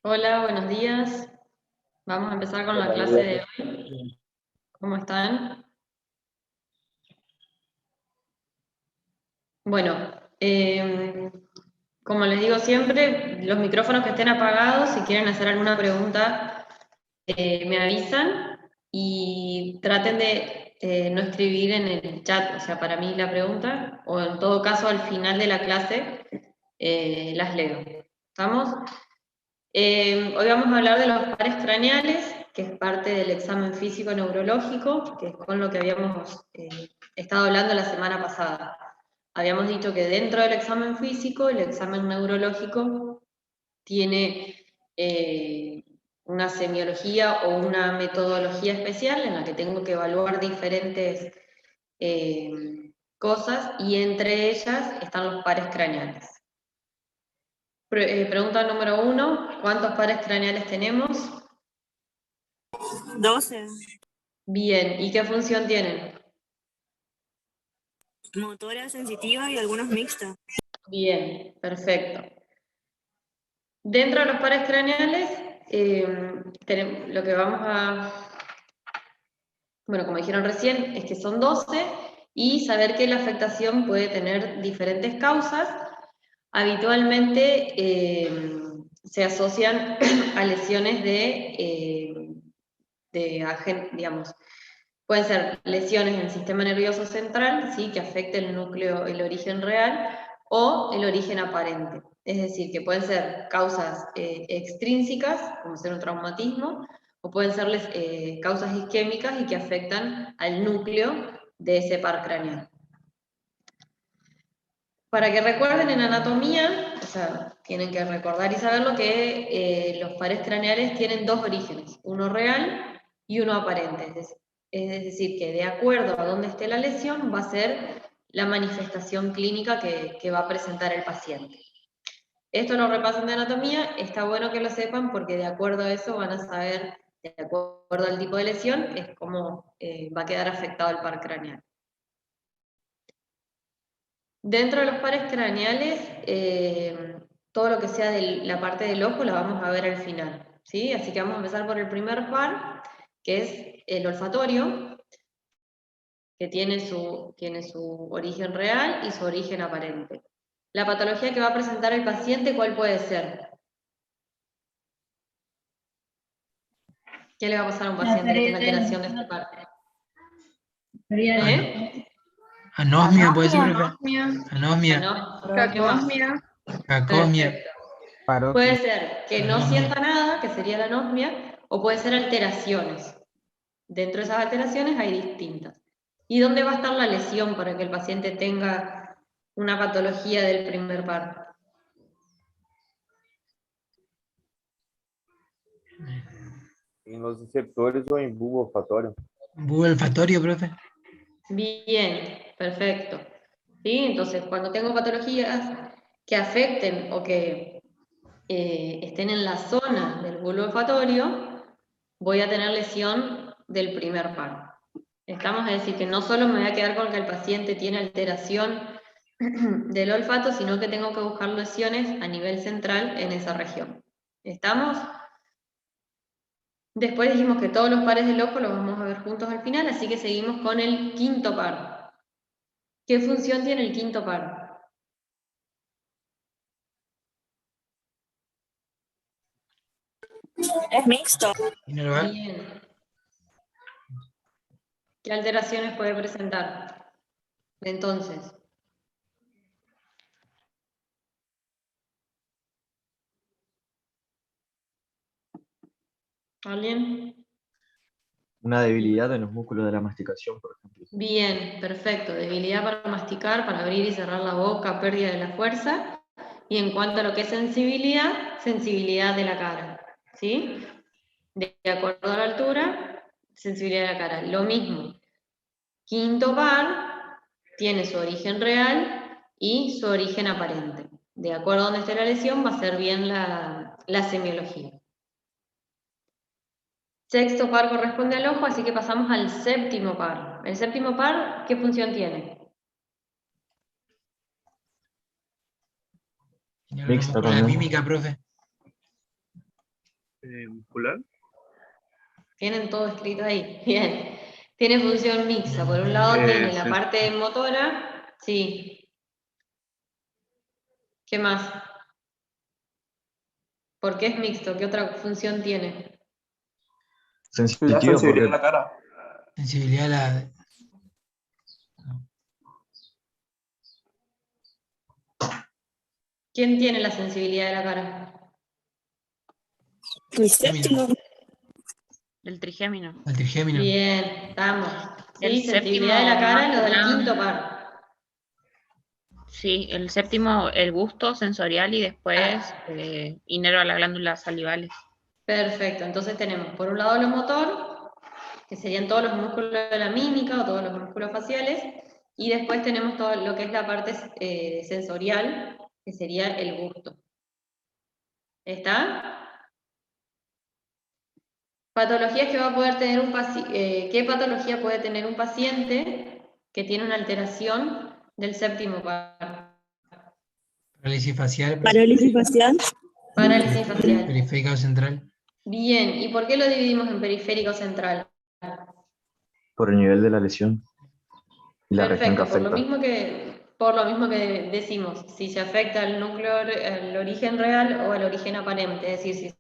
Hola, buenos días. Vamos a empezar con la Hola, clase María. de hoy. ¿Cómo están? Bueno, como les digo siempre, los micrófonos que estén apagados, si quieren hacer alguna pregunta, me avisan y traten de no escribir en el chat, o sea, para mí la pregunta, o en todo caso al final de la clase las leo. ¿Estamos? Hoy vamos a hablar de los pares craneales, que es parte del examen físico neurológico, que es con lo que habíamos estado hablando la semana pasada. Habíamos dicho que dentro del examen físico, el examen neurológico tiene una semiología o una metodología especial en la que tengo que evaluar diferentes eh, cosas y entre ellas están los pares craneales. Pregunta número 1, ¿cuántos pares craneales tenemos? 12. Bien, ¿y qué función tienen? Motora sensitiva y algunos mixtos. Bien, perfecto. Dentro de los pares craneales, lo que vamos a, bueno, como dijeron recién, es que son 12 y saber que la afectación puede tener diferentes causas. Habitualmente se asocian a lesiones digamos, pueden ser lesiones en el sistema nervioso central, ¿sí? Que afecten el núcleo, el origen real, o el origen aparente. Es decir, que pueden ser causas extrínsecas, como ser un traumatismo, o pueden ser causas isquémicas y que afectan al núcleo de ese par craneal. Para que recuerden en anatomía, o sea, tienen que recordar y saberlo que los pares craneales tienen dos orígenes, uno real y uno aparente. Es decir, que de acuerdo a dónde esté la lesión va a ser la manifestación clínica que va a presentar el paciente. Esto lo repasan de anatomía, está bueno que lo sepan porque de acuerdo a eso van a saber, de acuerdo al tipo de lesión, es cómo va a quedar afectado el par craneal. Dentro de los pares craneales, todo lo que sea de la parte del ojo la vamos a ver al final, ¿sí? Así que vamos a empezar por el primer par, que es el olfatorio, que tiene su origen real y su origen aparente. La patología que va a presentar el paciente, ¿cuál puede ser? ¿Qué le va a pasar a un paciente que tenga alteración de esta parte? Anosmia, puede ser, profe. Anosmia. Anosmia, ¿Qué más? Cacosmia. cacosmia, Perfecto. Puede Paroxis. ser que no anosmia. sienta nada, que sería la anosmia, o puede ser alteraciones. Dentro de esas alteraciones hay distintas. ¿Y dónde va a estar la lesión para que el paciente tenga una patología del primer par? En los receptores o en bulbo olfatório. Bulbo olfatorio, profe. Bien, perfecto. ¿Sí? Entonces, cuando tengo patologías que afecten o que estén en la zona del bulbo olfatorio, voy a tener lesión del primer par. Estamos a decir que no solo me voy a quedar con que el paciente tiene alteración del olfato, sino que tengo que buscar lesiones a nivel central en esa región. ¿Estamos? Después dijimos que todos los pares del ojo los vamos a ver juntos al final, así que seguimos con el quinto par. ¿Qué función tiene el quinto par? Es mixto. Inervar. Bien. ¿Qué alteraciones puede presentar? Entonces, ¿alguien? Una debilidad en los músculos de la masticación, por ejemplo. Bien, perfecto. Debilidad para masticar, para abrir y cerrar la boca, pérdida de la fuerza. Y en cuanto a lo que es sensibilidad, sensibilidad de la cara. ¿Sí? De acuerdo a la altura, sensibilidad de la cara. Lo mismo. Quinto par tiene su origen real y su origen aparente. De acuerdo a donde esté la lesión, va a ser bien la semiología. Sexto par corresponde al ojo, así que pasamos al séptimo par. ¿El séptimo par qué función tiene? Inervar la Mixta muscular también. mímica, profe. muscular. Tienen todo escrito ahí. Bien. Tiene función mixta. Por un lado tiene la Sí. parte motora. Sí. ¿Qué más? ¿Por qué es mixto? ¿Qué otra función tiene? La Sensitivo sensibilidad porque de la cara. Sensibilidad a la. ¿Quién tiene la sensibilidad de la cara? El séptimo. El trigémino. Al trigémino. Bien, estamos. El Sí, sensibilidad de la séptimo, cara, más lo que del nada. quinto par. Sí, el séptimo, el gusto sensorial y después inerva las glándulas salivales. Perfecto, entonces tenemos por un lado lo motor, que serían todos los músculos de la mímica o todos los músculos faciales, y después tenemos todo lo que es la parte sensorial, que sería el gusto. ¿Está? Patologías que va a poder tener un paciente. ¿Qué patología puede tener un paciente que tiene una alteración del séptimo par? Parálisis facial. Parálisis facial. Parálisis facial. Periférica o central. Bien, ¿y por qué lo dividimos en periférico central? por el nivel de la lesión y la región que Perfecto, por afecta. por lo mismo que decimos, si se afecta al núcleo, al origen real o al origen aparente, es decir,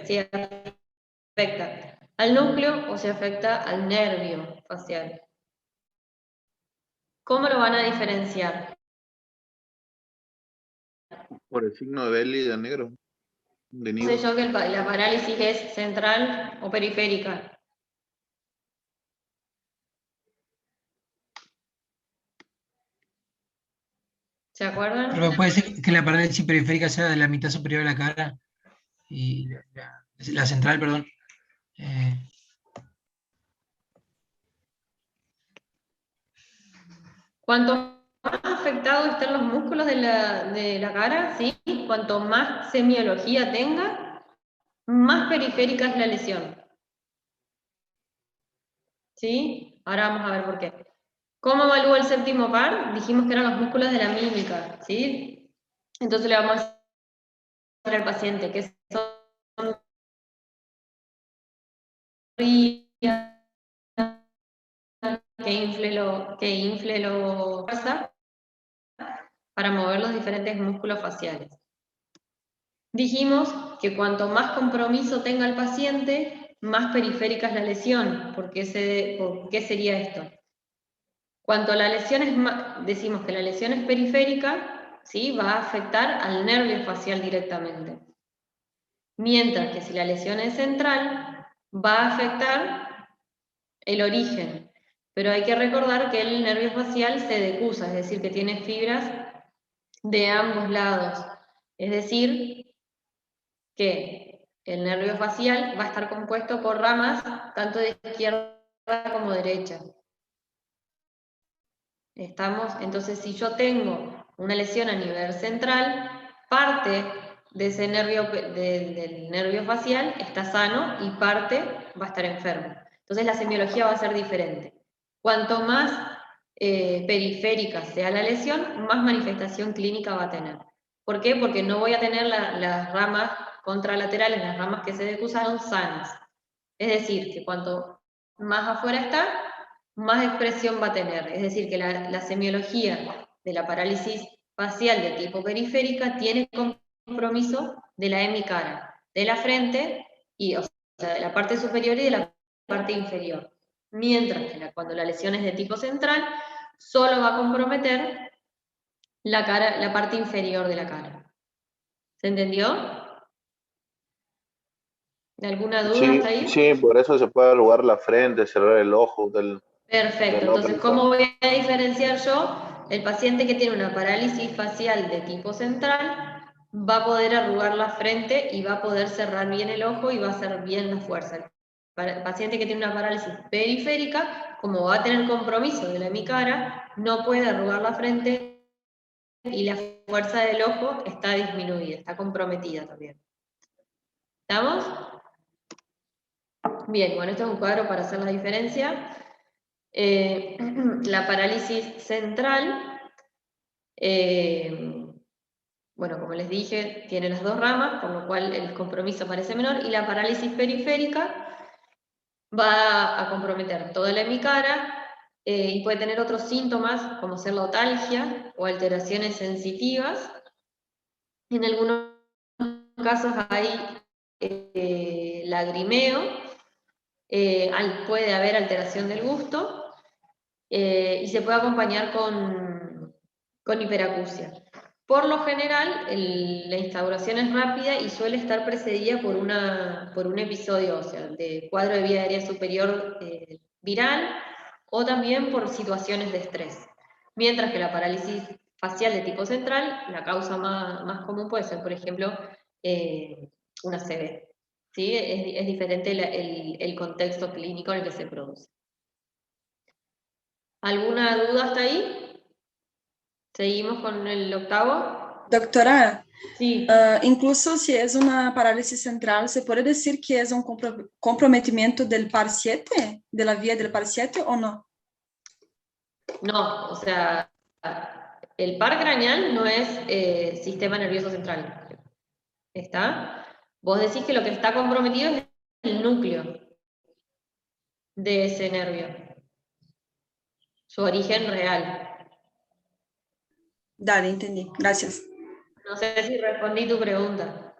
si afecta al núcleo o se afecta al nervio facial. ¿Cómo lo van a diferenciar? Por el signo de Belli de negro. De No sé nido. yo que la parálisis es central o periférica. ¿Se acuerdan? Pero puede ser que la parálisis periférica sea de la mitad superior de la cara y la central, perdón. Cuanto más afectados estén los músculos de la cara, ¿sí? Cuanto más semiología tenga, más periférica es la lesión. ¿Sí? Ahora vamos a ver por qué. ¿Cómo evalúa el séptimo par? Dijimos que eran los músculos de la mímica, ¿sí? Entonces le vamos a decir al paciente que son que infle lo fuerza para mover los diferentes músculos faciales. Dijimos que cuanto más compromiso tenga el paciente, más periférica es la lesión. ¿Por qué sería esto? Cuanto la lesión es más, decimos que la lesión es periférica, ¿sí? Va a afectar al nervio facial directamente. Mientras que si la lesión es central, va a afectar el origen. Pero hay que recordar que el nervio facial se decusa, es decir, que tiene fibras de ambos lados. Es decir, que el nervio facial va a estar compuesto por ramas tanto de izquierda como derecha. Entonces, si yo tengo una lesión a nivel central, parte de ese del nervio facial está sano y parte va a estar enfermo. Entonces la semiología va a ser diferente. Cuanto más periférica sea la lesión, más manifestación clínica va a tener. ¿Por qué? Porque no voy a tener las ramas contralaterales, las ramas que se decusaron sanas. Es decir, que cuanto más afuera está, más expresión va a tener. Es decir, que la semiología de la parálisis facial de tipo periférica tiene compromiso de la hemicara, de la frente, o sea, de la parte superior y de la parte inferior. Mientras que cuando la lesión es de tipo central, solo va a comprometer la parte inferior de la cara. ¿Se entendió? ¿Alguna duda Sí, hasta ahí? sí, por eso se puede arrugar la frente, cerrar el ojo Perfecto, del entonces, otro. ¿cómo voy a diferenciar yo? El paciente que tiene una parálisis facial de tipo central va a poder arrugar la frente y va a poder cerrar bien el ojo y va a hacer bien la fuerza. El paciente que tiene una parálisis periférica, como va a tener compromiso de la hemicara, no puede arrugar la frente y la fuerza del ojo está disminuida, está comprometida también. ¿Estamos? Bien, bueno, esto es un cuadro para hacer la diferencia. La parálisis central bueno, como les dije, tiene las dos ramas, por lo cual el compromiso parece menor, y la parálisis periférica va a comprometer toda la hemicara y puede tener otros síntomas como ser la otalgia o alteraciones sensitivas. En algunos casos hay lagrimeo, puede haber alteración del gusto y se puede acompañar con hiperacusia. Por lo general, la instauración es rápida y suele estar precedida por un episodio, o sea, de cuadro de vía aérea superior viral o también por situaciones de estrés. Mientras que la parálisis facial de tipo central, la causa más común puede ser, por ejemplo, una ACV. ¿Sí? Es diferente el contexto clínico en el que se produce. ¿Alguna duda hasta ahí? ¿Seguimos con el octavo? Doctora, Sí. incluso si es una parálisis central, ¿se puede decir que es un comprometimiento del par 7, de la vía del par 7 o no? No, o sea, el par craneal no es sistema nervioso central. ¿Está? Vos decís que lo que está comprometido es el núcleo de ese nervio. Su origen real. Dale, entendí. Gracias. No sé si respondí tu pregunta.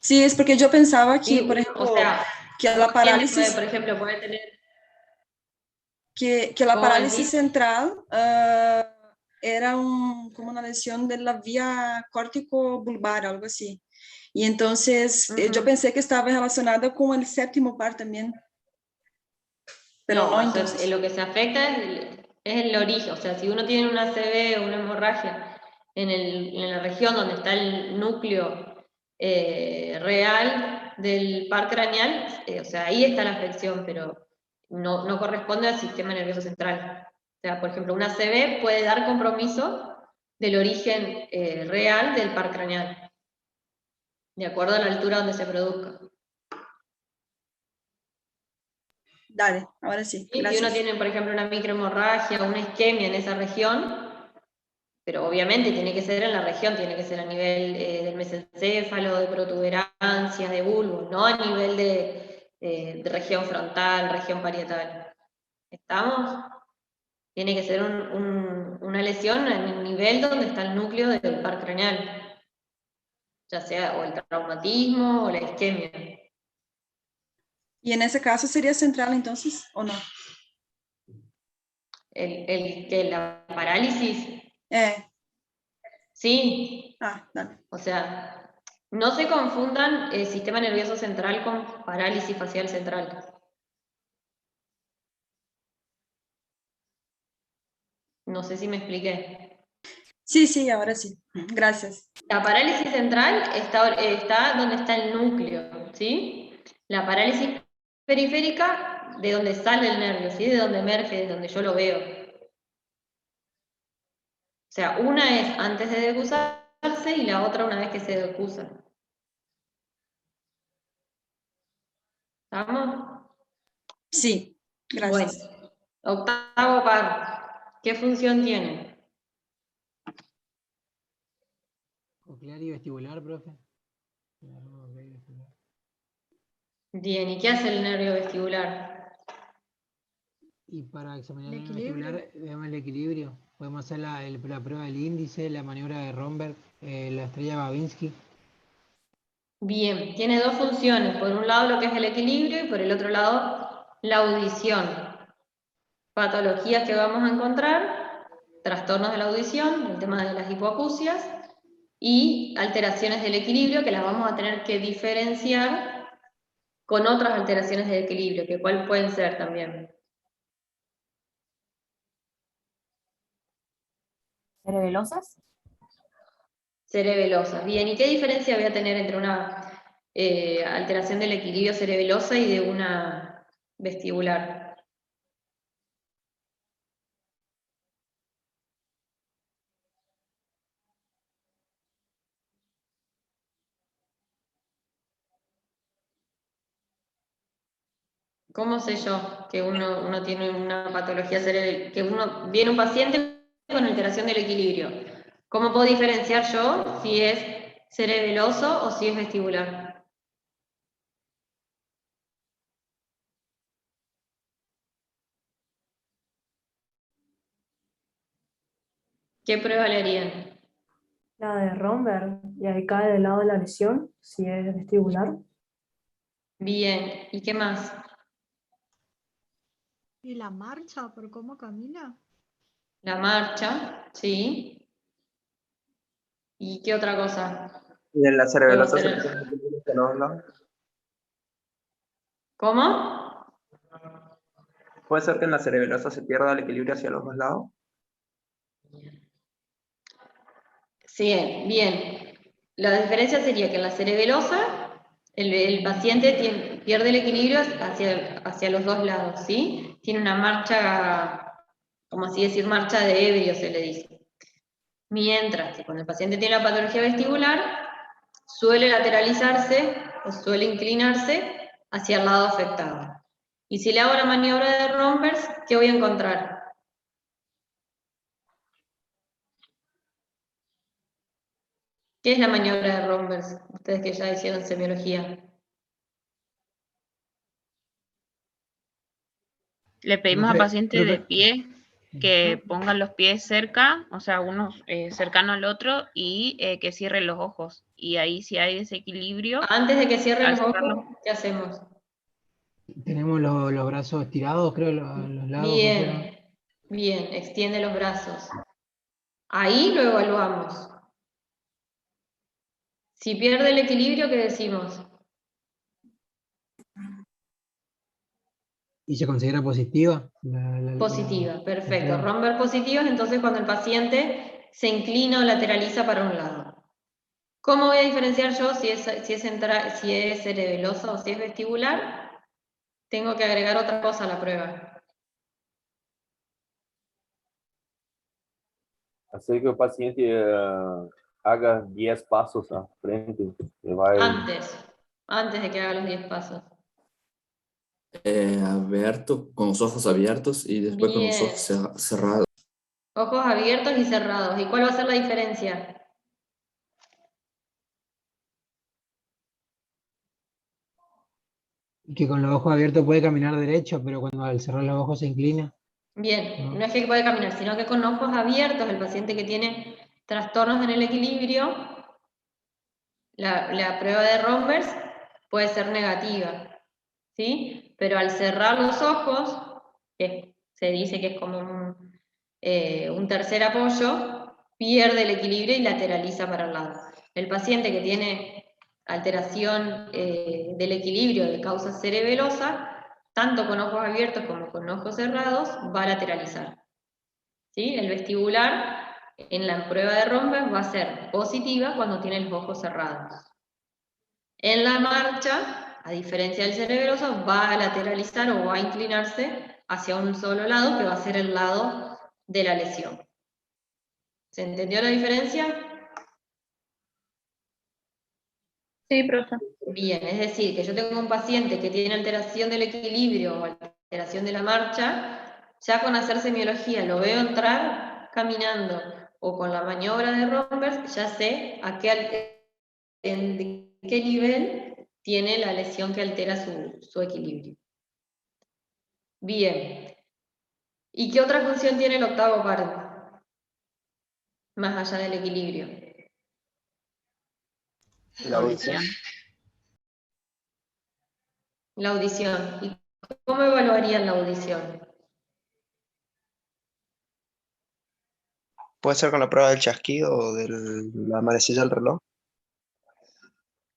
Sí, es porque yo pensaba que, Sí, por ejemplo, o sea, que la parálisis, por ejemplo, puede tener... que la ¿Cómo parálisis decís? central era como una lesión de la vía córtico-bulbar, algo así. Y entonces yo pensé que estaba relacionada con el séptimo par también. Pero no, o sea, entonces. lo que se afecta es el origen. O sea, si uno tiene una ACV o una hemorragia en la región donde está el núcleo real del par craneal, o sea, ahí está la afección, pero no corresponde al sistema nervioso central. O sea, por ejemplo, una ACV puede dar compromiso del origen real del par craneal, de acuerdo a la altura donde se produzca. Dale, ahora sí, Si gracias. uno tiene, por ejemplo, una microhemorragia o una isquemia en esa región, pero obviamente tiene que ser en la región, tiene que ser a nivel del mesencéfalo, de protuberancias, de bulbo, no a nivel de región frontal, región parietal. ¿Estamos? Tiene que ser una lesión en el nivel donde está el núcleo del par craneal, ya sea o el traumatismo o la isquemia. Y en ese caso sería central entonces, ¿o no? Que la parálisis, sí. Dale. O sea, no se confundan el sistema nervioso central con parálisis facial central. No sé si me expliqué. Sí, ahora sí. Gracias. La parálisis central está donde está el núcleo, ¿sí? La parálisis periférica, de donde sale el nervio, ¿sí? De donde emerge, de donde yo lo veo. O sea, una es antes de decusarse y la otra una vez que se decusa. ¿Estamos? Sí, gracias. Bueno, octavo par. ¿Qué función tiene? Coclear y vestibular, profe. Bien, ¿y qué hace el nervio vestibular? Y para examinar el vestibular, vemos el equilibrio. Podemos hacer la prueba del índice, la maniobra de Romberg, la estrella Babinski. Bien, tiene dos funciones. Por un lado lo que es el equilibrio y por el otro lado la audición. Patologías que vamos a encontrar, trastornos de la audición, el tema de las hipoacusias, y alteraciones del equilibrio que las vamos a tener que diferenciar con otras alteraciones del equilibrio, que cuáles pueden ser también. ¿Cerebelosas? Cerebelosas. Bien, ¿y qué diferencia voy a tener entre una alteración del equilibrio cerebelosa y de una vestibular? ¿Cómo sé yo que uno tiene una patología cerebral, que uno viene un paciente con alteración del equilibrio? ¿Cómo puedo diferenciar yo si es cerebeloso o si es vestibular? ¿Qué prueba le harían? La de Romberg, y ahí cae del lado de la lesión, si es vestibular. Bien, ¿y qué más? ¿Y la marcha por cómo camina? La marcha, sí. ¿Y qué otra cosa? Y en la Puedo cerebelosa hacer se pierde el equilibrio hacia los dos lados. ¿Cómo? Puede ser que en la cerebelosa se pierda el equilibrio hacia los dos lados. Sí, bien. La diferencia sería que en la cerebelosa el paciente pierde el equilibrio hacia los dos lados, ¿sí? Tiene una marcha, como así decir, marcha de ebrio se le dice. Mientras que cuando el paciente tiene la patología vestibular, suele lateralizarse o suele inclinarse hacia el lado afectado. Y si le hago la maniobra de Rompers, ¿qué voy a encontrar? ¿Qué es la maniobra de Rompers? Ustedes que ya hicieron semiología. Le pedimos al paciente de pie que ponga los pies cerca, o sea, uno cercano al otro, y que cierre los ojos. Y ahí si hay desequilibrio... Antes de que cierre al los cerrarlo- ojos, ¿qué hacemos? Tenemos los brazos estirados, creo, los lados. Bien, bien, extiende los brazos. Ahí lo evaluamos. Si pierde el equilibrio, ¿qué decimos? ¿Y se considera positiva? Positiva, perfecto. prueba. Romper positivos, entonces cuando el paciente se inclina o lateraliza para un lado. ¿Cómo voy a diferenciar yo si es cerebelosa o si es vestibular? Tengo que agregar otra cosa a la prueba. Hacer que o paciente haga 10 pasos à frente. E vai... Antes de que haga los 10 pasos. Abierto, con los ojos abiertos y después con los ojos cerrados. Ojos abiertos y cerrados. ¿Y cuál va a ser la diferencia? Que con los ojos abiertos puede caminar derecho, pero cuando al cerrar los ojos se inclina. Bien, no es que puede caminar, sino que con ojos abiertos, el paciente que tiene trastornos en el equilibrio, la prueba de Rompers puede ser negativa, ¿sí? Pero al cerrar los ojos, que se dice que es como un tercer apoyo, pierde el equilibrio y lateraliza para el lado. El paciente que tiene alteración del equilibrio de causa cerebelosa, tanto con ojos abiertos como con ojos cerrados, va a lateralizar. ¿Sí? El vestibular en la prueba de Rompers va a ser positiva cuando tiene los ojos cerrados. En la marcha, a diferencia del cerebeloso, va a lateralizar o va a inclinarse hacia un solo lado, que va a ser el lado de la lesión. ¿Se entendió la diferencia? Sí, profe. Bien, es decir, que yo tengo un paciente que tiene alteración del equilibrio o alteración de la marcha, ya con hacer semiología lo veo entrar caminando o con la maniobra de Rompers, ya sé en qué nivel tiene la lesión que altera su equilibrio. Bien. ¿Y qué otra función tiene el octavo par? Más allá del equilibrio. La audición. La audición. ¿Y cómo evaluarían la audición? Puede ser con la prueba del chasquido o de la manecilla del reloj.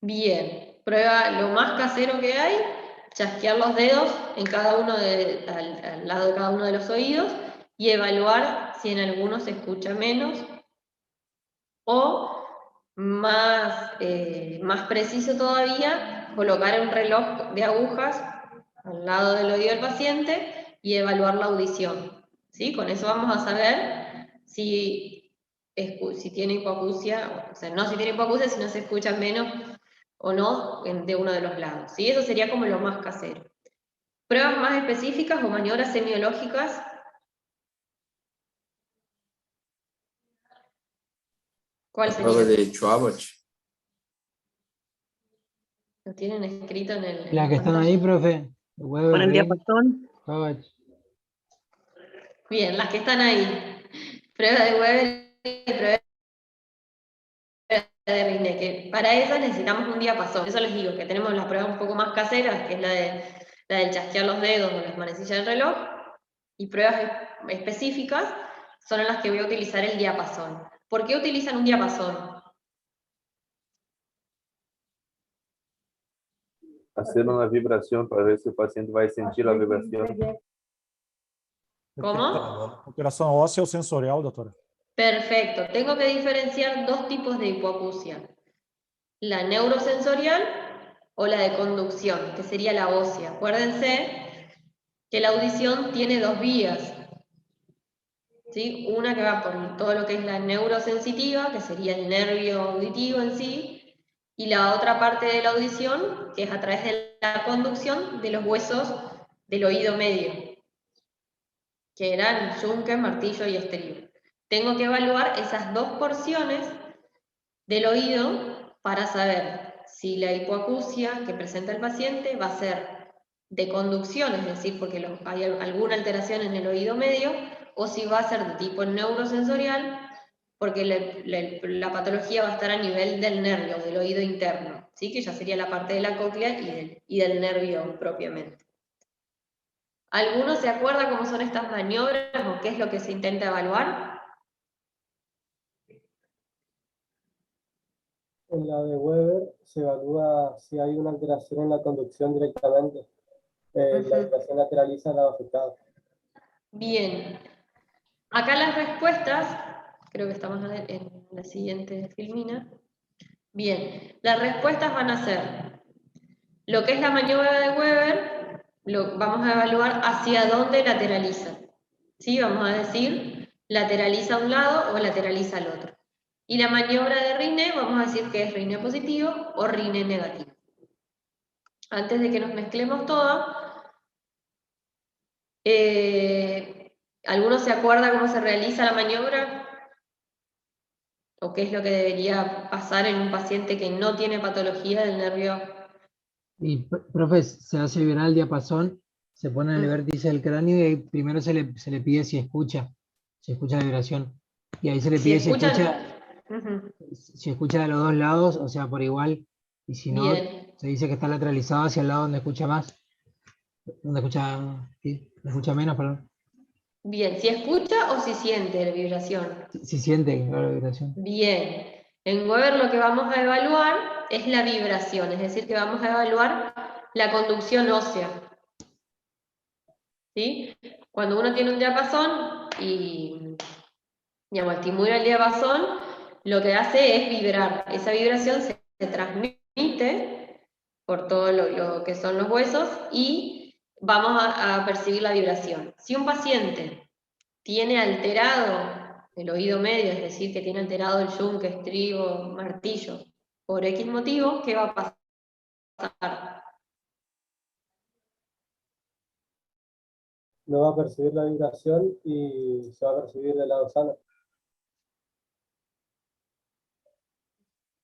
Bien, prueba lo más casero que hay, chasquear los dedos en cada uno al lado de cada uno de los oídos y evaluar si en alguno se escucha menos o más preciso todavía, colocar un reloj de agujas al lado del oído del paciente y evaluar la audición. ¿Sí? Con eso vamos a saber si tiene hipoacusia, o sea, no si tiene hipoacusia, si no se escucha menos o no de uno de los lados. ¿Sí? Eso sería como lo más casero. Pruebas más específicas o maniobras semiológicas. ¿Cuál La prueba sería? de Schwabach. Lo tienen escrito en el. Las que están ahí, profe. Weber, Con el Ring, diapasón. Schwabach. Bien, las que están ahí. Prueba de Weber y prueba de Riné, que para esas necesitamos un diapasón. Eso les digo, que tenemos las pruebas un poco más caseras, que es la del chasquear los dedos o las manecillas del reloj, y pruebas específicas son en las que voy a utilizar el diapasón. ¿Por qué utilizan un diapasón? Hacer una vibración para ver si el paciente va a sentir la vibración. ¿Cómo? Alteração óssea ou sensorial, doutora? Perfecto. Tengo que diferenciar dos tipos de hipoacusia. La neurosensorial o la de conducción, que sería la ósea. Acuérdense que la audición tiene dos vías. ¿Sí? Una que va por todo lo que es la neurosensitiva, que sería el nervio auditivo en sí, y la otra parte de la audición, que es a través de la conducción de los huesos del oído medio, que eran yunque, martillo y estribo. Tengo que evaluar esas dos porciones del oído para saber si la hipoacusia que presenta el paciente va a ser de conducción, es decir, porque hay alguna alteración en el oído medio, o si va a ser de tipo neurosensorial, porque la patología va a estar a nivel del nervio, del oído interno, ¿sí? Que ya sería la parte de la cóclea y del nervio propiamente. ¿Alguno se acuerda cómo son estas maniobras o qué es lo que se intenta evaluar? En la de Weber se evalúa si hay una alteración en la conducción directamente. La vibración lateraliza al lado afectado. Bien. Acá las respuestas, creo que estamos en la siguiente filmina. Bien, las respuestas van a ser lo que es la maniobra de Weber, vamos a evaluar hacia dónde lateraliza. ¿Sí? Vamos a decir, lateraliza a un lado o lateraliza al otro. Y la maniobra de Riné, vamos a decir que es Riné positivo o Riné negativo. Antes de que nos mezclemos todas, ¿alguno se acuerda cómo se realiza la maniobra? ¿O qué es lo que debería pasar en un paciente que no tiene patología del nervio? Y, profe, se hace vibrar el diapasón, se pone en el vértice del cráneo y ahí primero se le pide si escucha la vibración. Y ahí se le pide si escucha de los dos lados, o sea, por igual. Y si no, se dice que está lateralizado hacia el lado donde escucha más. Donde escucha menos, perdón. Bien, ¿si escucha o si siente la vibración? Si siente la vibración. Bien. En Weber lo que vamos a evaluar es la vibración, es decir, que vamos a evaluar la conducción ósea. ¿Sí? Cuando uno tiene un diapasón y estimula el diapasón, lo que hace es vibrar. Esa vibración se transmite por todo lo que son los huesos y vamos a percibir la vibración. Si un paciente tiene alterado el oído medio, es decir, que tiene alterado el yunque, estribo, martillo, por X motivo, ¿qué va a pasar? No va a percibir la vibración y se va a percibir del lado sano.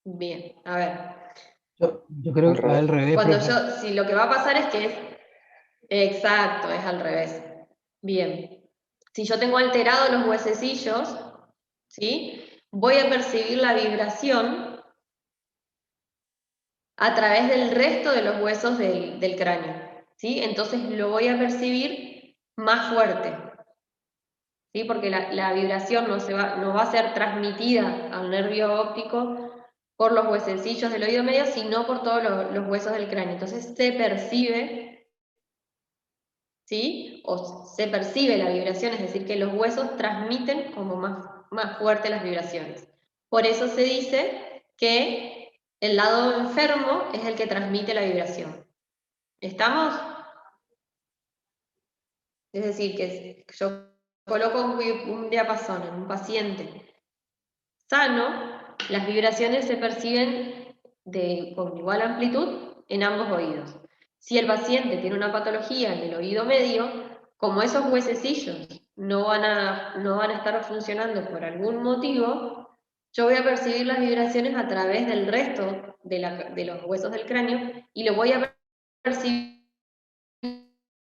Bien, a ver. Yo creo que va al revés. Si lo que va a pasar es que exacto, es al revés. Bien. Si yo tengo alterados los huesecillos, ¿sí? Voy a percibir la vibración a través del resto de los huesos del cráneo, ¿sí? Entonces lo voy a percibir más fuerte, ¿sí? Porque la vibración no va a ser transmitida al nervio óptico por los huesecillos del oído medio, sino por todos los huesos del cráneo. Entonces se percibe, ¿sí? O se percibe la vibración, es decir, que los huesos transmiten como más fuerte las vibraciones. Por eso se dice que el lado enfermo es el que transmite la vibración. ¿Estamos? Es decir, que yo coloco un diapasón en un paciente sano, las vibraciones se perciben con igual amplitud en ambos oídos. Si el paciente tiene una patología en el oído medio, como esos huesecillos no van a estar funcionando por algún motivo, yo voy a percibir las vibraciones a través del resto de los huesos del cráneo y lo voy a percibir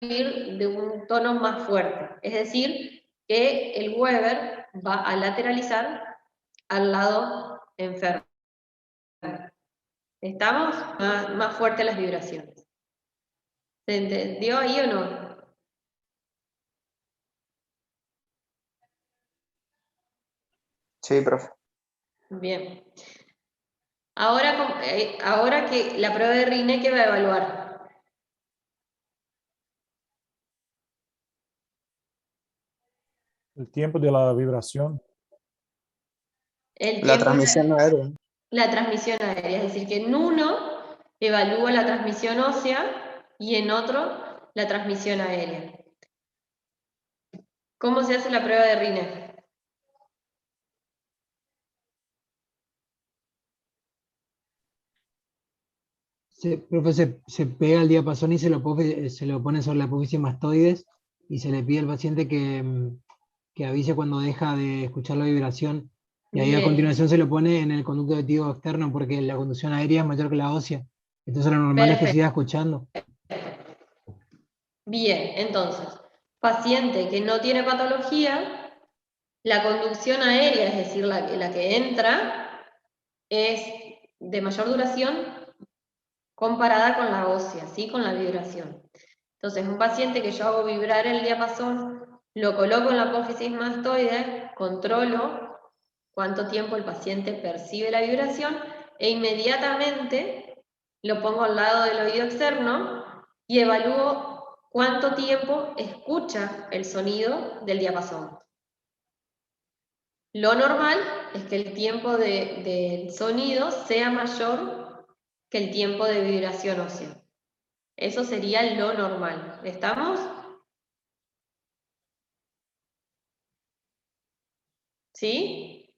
de un tono más fuerte. Es decir, que el Weber va a lateralizar al lado enfermo. ¿Estamos? Más fuertes las vibraciones. ¿Se entendió ahí o no? Sí, profe. Bien. Ahora que la prueba de Rine, ¿qué va a evaluar? El tiempo de la vibración. El La tiempo transmisión aérea. la transmisión aérea, es decir, que en uno evalúa la transmisión ósea y en otro la transmisión aérea. ¿Cómo se hace la prueba de Rine? Profe, se pega el diapasón y se lo pone sobre la apófisis mastoides y se le pide al paciente que avise cuando deja de escuchar la vibración. Y ahí a Bien. continuación se lo pone en el conducto auditivo externo porque la conducción aérea es mayor que la ósea. Entonces lo normal es que siga escuchando. Bien, entonces, paciente que no tiene patología, la conducción aérea, es decir, la que entra, es de mayor duración comparada con la ósea, ¿sí? Con la vibración. Entonces, un paciente que yo hago vibrar el diapasón, lo coloco en la apófisis mastoide, controlo cuánto tiempo el paciente percibe la vibración e inmediatamente lo pongo al lado del oído externo y evalúo cuánto tiempo escucha el sonido del diapasón. Lo normal es que el tiempo del sonido sea mayor que el tiempo de vibración ósea. Eso sería lo normal. ¿Estamos? ¿Sí?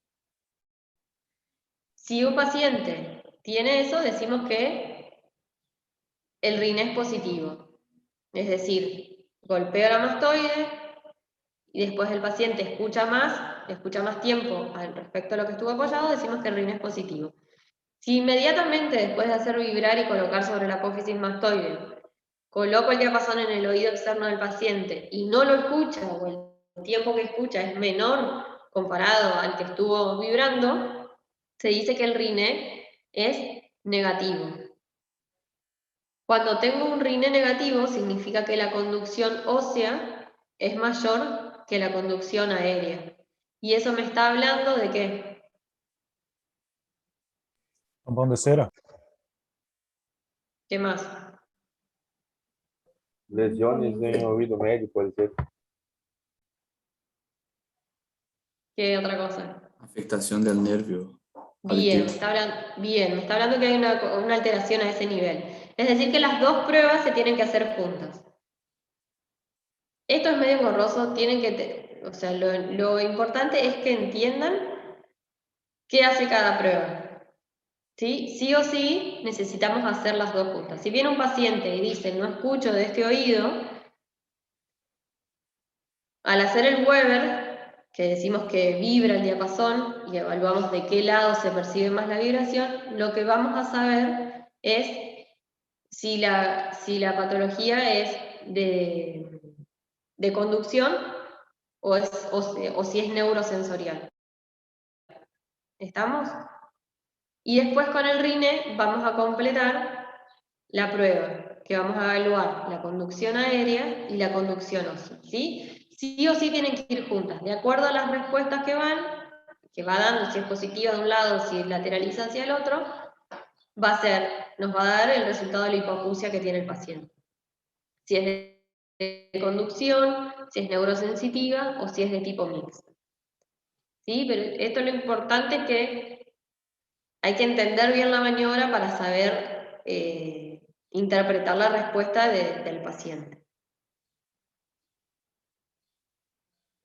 Si un paciente tiene eso, decimos que el RINE es positivo. Es decir, golpeo la mastoide y después el paciente escucha más tiempo al respecto a lo que estuvo apoyado, decimos que el RINE es positivo. Si inmediatamente después de hacer vibrar y colocar sobre la apófisis mastoide, coloco el diapasón en el oído externo del paciente y no lo escucha, o el tiempo que escucha es menor comparado al que estuvo vibrando, se dice que el RINE es negativo. Cuando tengo un RINE negativo, significa que la conducción ósea es mayor que la conducción aérea. ¿Y eso me está hablando de qué? Tampón de cera. ¿Qué más? Lesiones en oído medio, puede ser. ¿Qué otra cosa? Afectación del nervio Bien, auditivo. me está hablando que hay una alteración a ese nivel. Es decir, que las dos pruebas se tienen que hacer juntas. Esto es medio engorroso, o sea, lo importante es que entiendan qué hace cada prueba. ¿Sí? Sí o sí necesitamos hacer las dos juntas. Si viene un paciente y dice, no escucho de este oído, al hacer el Weber, que decimos que vibra el diapasón y evaluamos de qué lado se percibe más la vibración, lo que vamos a saber es si la patología es de conducción o si es neurosensorial. ¿Estamos? Y después con el RINE vamos a completar la prueba, que vamos a evaluar la conducción aérea y la conducción ósea, ¿sí? Sí o sí tienen que ir juntas, de acuerdo a las respuestas que va dando, si es positiva de un lado, si lateraliza hacia el otro, nos va a dar el resultado de la hipoacusia que tiene el paciente. Si es de conducción, si es neurosensitiva o si es de tipo mixto. ¿Sí? Pero esto es lo importante, que hay que entender bien la maniobra para saber interpretar la respuesta del paciente.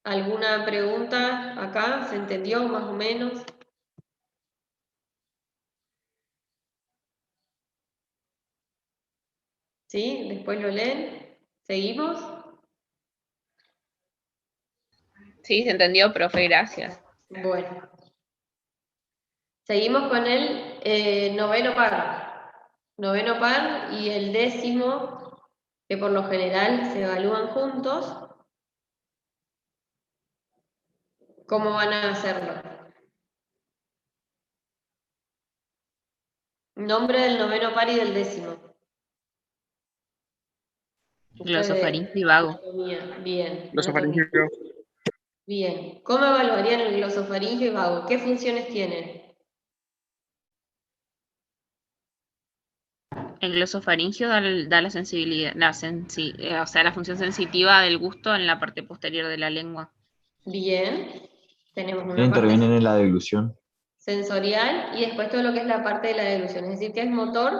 ¿Alguna pregunta acá? ¿Se entendió más o menos? ¿Sí? Después lo leen. ¿Seguimos? Sí, se entendió, profe, gracias. Bueno. Seguimos con el noveno par. Noveno par y el décimo, que por lo general se evalúan juntos. ¿Cómo van a hacerlo? Nombre del noveno par y del décimo. Glosofaringio y vago. Bien. Glosofaringio. Bien. ¿Cómo evaluarían el glosofaringio y vago? ¿Qué funciones tienen? El glosofaringio da la sensibilidad, o sea, la función sensitiva del gusto en la parte posterior de la lengua. Bien. Tenemos una Intervienen parte en la deglución. sensorial y después todo lo que es la parte de la deglución. Es decir, que es motor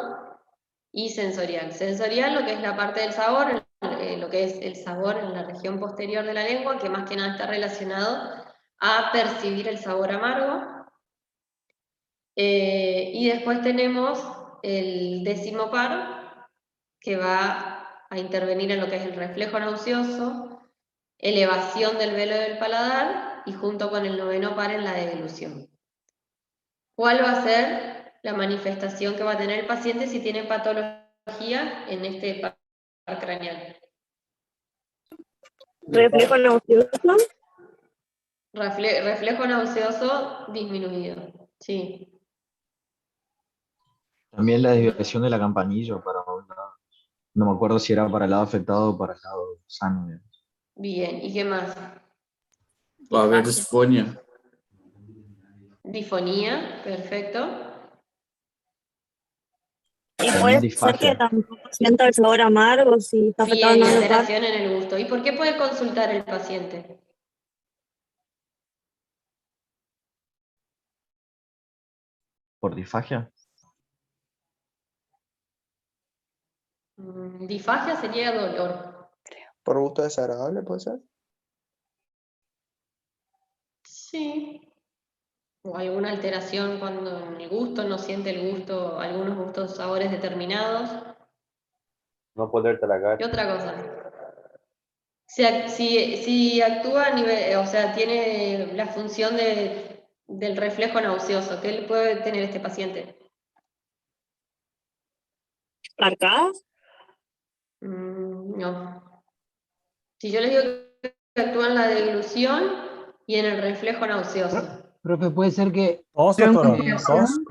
y sensorial. Sensorial, lo que es la parte del sabor, lo que es el sabor en la región posterior de la lengua, que más que nada está relacionado a percibir el sabor amargo. Y después tenemos el décimo par, que va a intervenir en lo que es el reflejo nauseoso, elevación del velo del paladar y junto con el noveno par en la deglución. ¿Cuál va a ser la manifestación que va a tener el paciente si tiene patología en este par craneal? Reflejo nauseoso. Reflejo nauseoso disminuido, sí. También la desviación de la campanilla para un lado. No me acuerdo si era para el lado afectado o para el lado sano. Bien, ¿y qué más? Va a haber disfonia. Difonía, perfecto. Y puede ser que tampoco sienta el sabor amargo si está afectado Bien, en y noveno par. alteración en el gusto. ¿Y por qué puede consultar el paciente? ¿Por disfagia? Disfagia sería dolor. ¿Por gusto desagradable puede ser? Sí. O alguna alteración cuando en el gusto no siente el gusto, algunos gustos, sabores determinados. No poder tragar. ¿Qué otra cosa? Si actúa a nivel, o sea, tiene la función del reflejo nauseoso, ¿qué puede tener este paciente? ¿Arcadas? No. Si yo les digo que actúa en la deglución y en el reflejo nauseoso. Profe, puede ser que... Tos, doctora. Tos.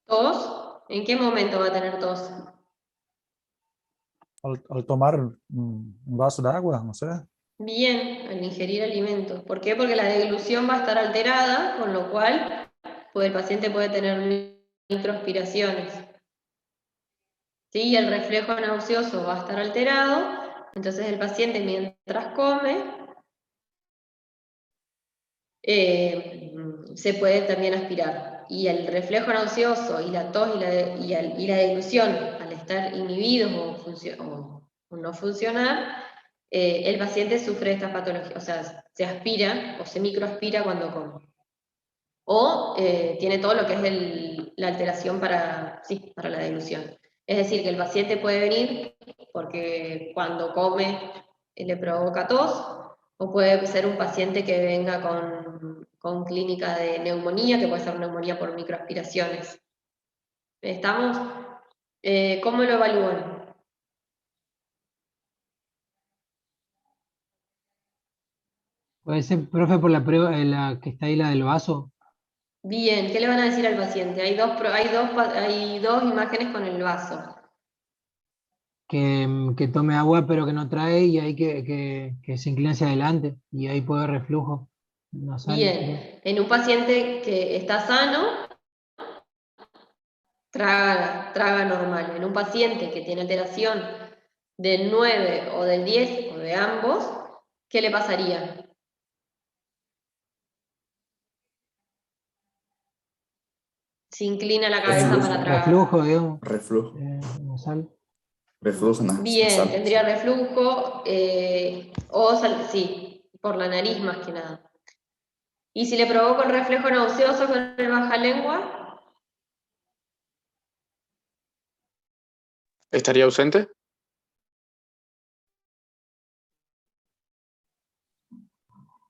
¿Tos? ¿En qué momento va a tener tos? Al tomar un vaso de agua, no sé. Bien, al ingerir alimentos. ¿Por qué? Porque la deglución va a estar alterada, con lo cual pues, el paciente puede tener microaspiraciones. ¿Sí? Y el reflejo nauseoso va a estar alterado, entonces el paciente mientras come se puede también aspirar. Y el reflejo nauseoso y la tos y la deglución, al estar inhibidos o no funcionar, el paciente sufre esta patología, o sea, se aspira o se microaspira cuando come. O tiene todo lo que es la alteración para la deglución. Es decir, que el paciente puede venir porque cuando come le provoca tos, o puede ser un paciente que venga con clínica de neumonía, que puede ser neumonía por microaspiraciones. ¿Estamos? ¿Cómo lo evalúan? Puede ser, profe, por la prueba la que está ahí, la del vaso. Bien, ¿qué le van a decir al paciente? Hay dos imágenes con el vaso. Que tome agua pero que no trae y ahí que se incline hacia adelante y ahí puede haber reflujo nasal. Bien, en un paciente que está sano, traga normal. En un paciente que tiene alteración del 9 o del 10 o de ambos, ¿qué le pasaría? Se inclina la cabeza para tragar. Reflujo, digamos. Reflujo. Nasal. Reflujo Bien, nasal. tendría reflujo sí, por la nariz más que nada. ¿Y si le provoco el reflejo nauseoso con el baja lengua? ¿Estaría ausente?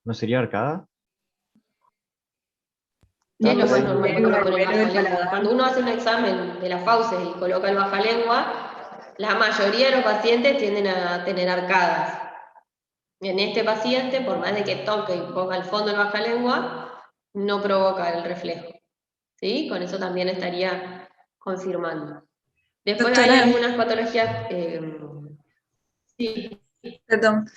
¿No sería arcada? ¿Qué es lo más pues, normal que uno pone el bajalengua? Cuando uno hace un examen de las fauces y coloca el bajalengua, la mayoría de los pacientes tienden a tener arcadas. En este paciente, por más de que toque y ponga al fondo el bajalengua, no provoca el reflejo. ¿Sí? Con eso también estaría confirmando. Después hay Doctora, algunas patologías... sí. perdón.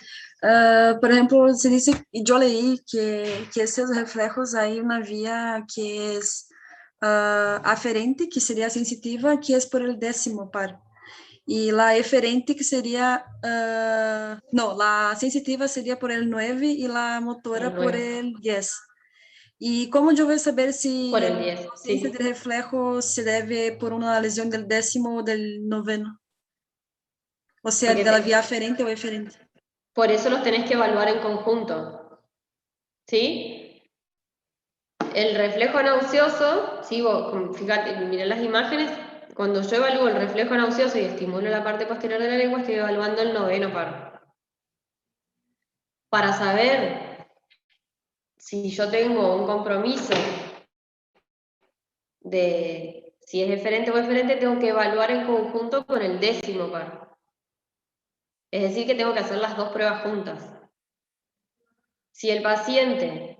Por ejemplo, se dice, yo leí que esos reflejos hay una vía que es aferente, que sería sensitiva, que es por el 10º par. Y la eferente que sería, no, la sensitiva sería por el 9 y la motora por el 10. ¿Y cómo yo voy a saber si Por el 10, la ausencia sí. de reflejo se debe por una lesión del 10º o del 9º? O sea, Porque de la vía aferente o eferente. por eso los tenés que evaluar en conjunto. ¿Sí? El reflejo nauseoso, ¿sí? Vos, fíjate, mirá las imágenes, cuando yo evalúo el reflejo nauseoso y estimulo la parte posterior de la lengua, estoy evaluando el 9º par. Para saber si yo tengo un compromiso de si es eferente o eferente, tengo que evaluar en conjunto con el 10º par. Es decir, que tengo que hacer las dos pruebas juntas. Si el paciente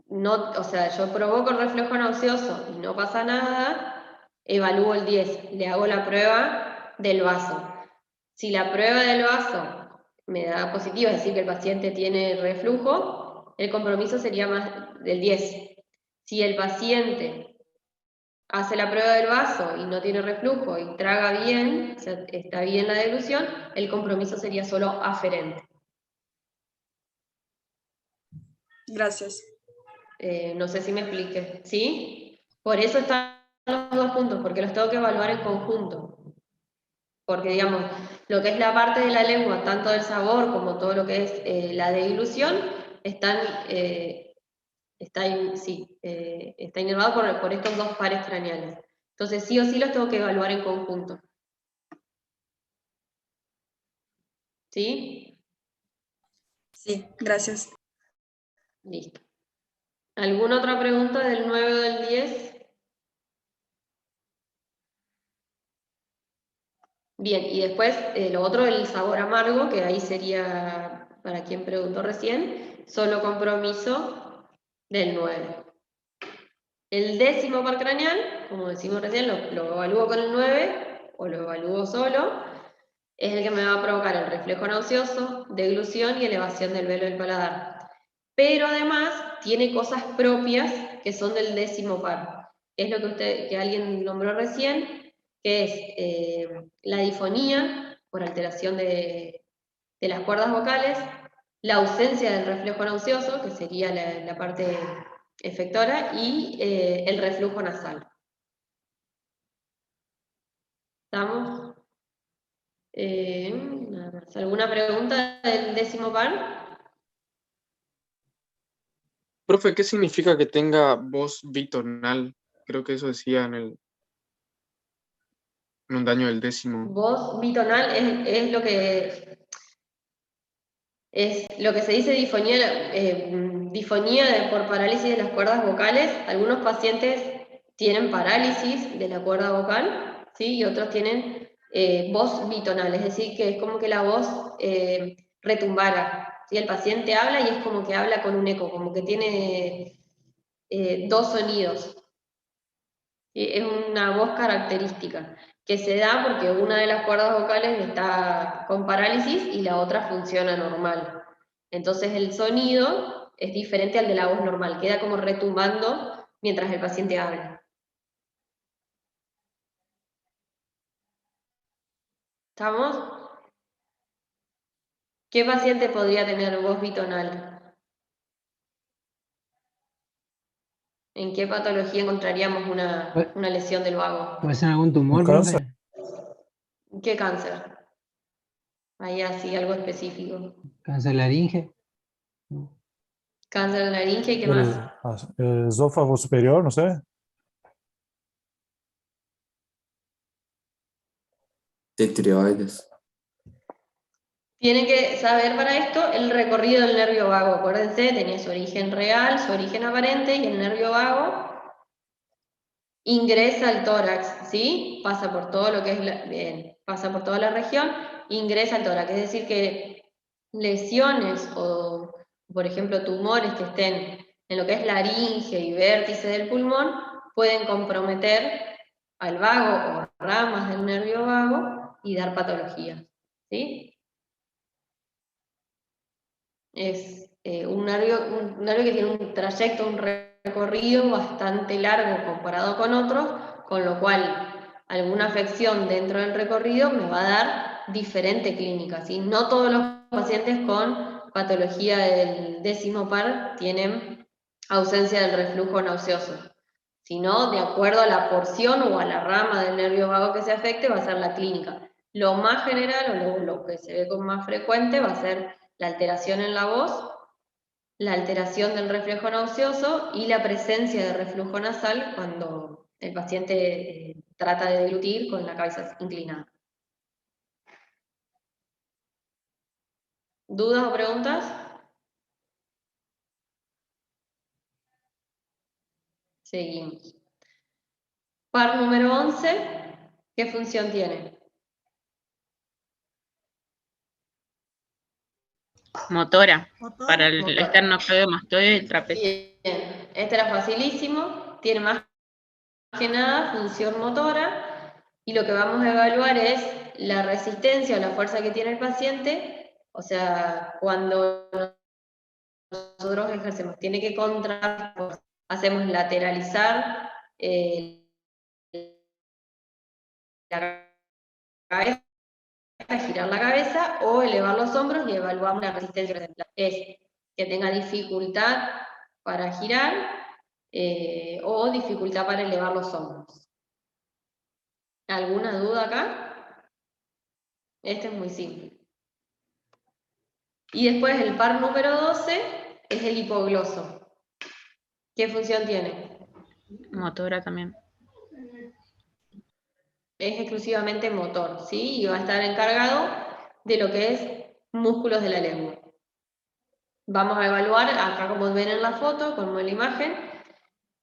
no, o sea, yo provoco el reflejo nauseoso y no pasa nada, evalúo el 10, le hago la prueba del vaso. Si la prueba del vaso me da positivo, es decir, que el paciente tiene reflujo, el compromiso sería más del 10. Si el paciente hace la prueba del vaso y no tiene reflujo y traga bien, o sea, está bien la deglución, el compromiso sería solo aferente. Gracias. No sé si me expliqué, ¿sí? Por eso están los dos puntos, porque los tengo que evaluar en conjunto. Porque, digamos, lo que es la parte de la lengua, tanto del sabor como todo lo que es la deglución, está inervado por estos dos pares craneales. Entonces, sí o sí los tengo que evaluar en conjunto. ¿Sí? Sí, gracias. Listo. ¿Alguna otra pregunta del 9 o del 10? Bien, y después lo otro, el sabor amargo, que ahí sería, para quien preguntó recién, solo compromiso del 9. El 10º par craneal, como decimos recién, lo evalúo con el 9, o lo evalúo solo, es el que me va a provocar el reflejo nauseoso, deglución y elevación del velo del paladar. Pero además tiene cosas propias que son del 10º par. Es lo que alguien nombró recién, que es la difonía, por alteración de las cuerdas vocales, la ausencia del reflejo nauseoso, que sería la parte efectora, y el reflujo nasal. ¿Estamos? Nada más. ¿Alguna pregunta del 10º par? Profe, ¿qué significa que tenga voz bitonal? Creo que eso decía en un daño del 10º. Voz bitonal es lo que se dice difonía por parálisis de las cuerdas vocales. Algunos pacientes tienen parálisis de la cuerda vocal, ¿sí? Y otros tienen voz bitonal, es decir, que es como que la voz retumbara. ¿Sí? El paciente habla y es como que habla con un eco, como que tiene dos sonidos. Es una voz característica que se da porque una de las cuerdas vocales está con parálisis y la otra funciona normal. Entonces el sonido es diferente al de la voz normal, queda como retumbando mientras el paciente habla. ¿Estamos? ¿Qué paciente podría tener voz bitonal? ¿En qué patología encontraríamos una lesión del vago? ¿Puede ser algún tumor, ¿Un cáncer? profe? ¿Qué cáncer? Ahí así, algo específico. ¿Cáncer laringe? Cáncer de laringe, ¿y qué más? El esófago superior, no sé. De tiroides. Tienen que saber para esto el recorrido del nervio vago. Acuérdense, tenía su origen real, su origen aparente, y el nervio vago ingresa al tórax, ¿sí? Pasa por todo lo que es pasa por toda la región, ingresa al tórax. Es decir, que lesiones o, por ejemplo, tumores que estén en lo que es laringe y vértice del pulmón pueden comprometer al vago o ramas del nervio vago y dar patología, ¿sí? Es un nervio que tiene un trayecto, un recorrido bastante largo comparado con otros, con lo cual alguna afección dentro del recorrido me va a dar diferente clínica, ¿sí? No todos los pacientes con patología del 10º par tienen ausencia del reflujo nauseoso, sino de acuerdo a la porción o a la rama del nervio vago que se afecte va a ser la clínica. Lo más general o lo que se ve con más frecuente va a ser la alteración en la voz, la alteración del reflejo nauseoso y la presencia de reflujo nasal cuando el paciente trata de deglutir con la cabeza inclinada. ¿Dudas o preguntas? Seguimos. Par número 11, ¿qué función tiene? Motora, para el Motora. esternocleidomastoideo y el trapecio. Bien, este era facilísimo, tiene más que nada función motora, y lo que vamos a evaluar es la resistencia o la fuerza que tiene el paciente, o sea, cuando nosotros ejercemos, tiene que contraer, hacemos lateralizar la cabeza, girar la cabeza o elevar los hombros y evaluamos la resistencia. Es que tenga dificultad para girar o dificultad para elevar los hombros. ¿Alguna duda acá? Este es muy simple. Y después el par número 12 es el hipogloso. ¿Qué función tiene? Motora también. Es exclusivamente motor, ¿sí? Y va a estar encargado de lo que es músculos de la lengua. Vamos a evaluar, acá como ven en la foto, como en la imagen,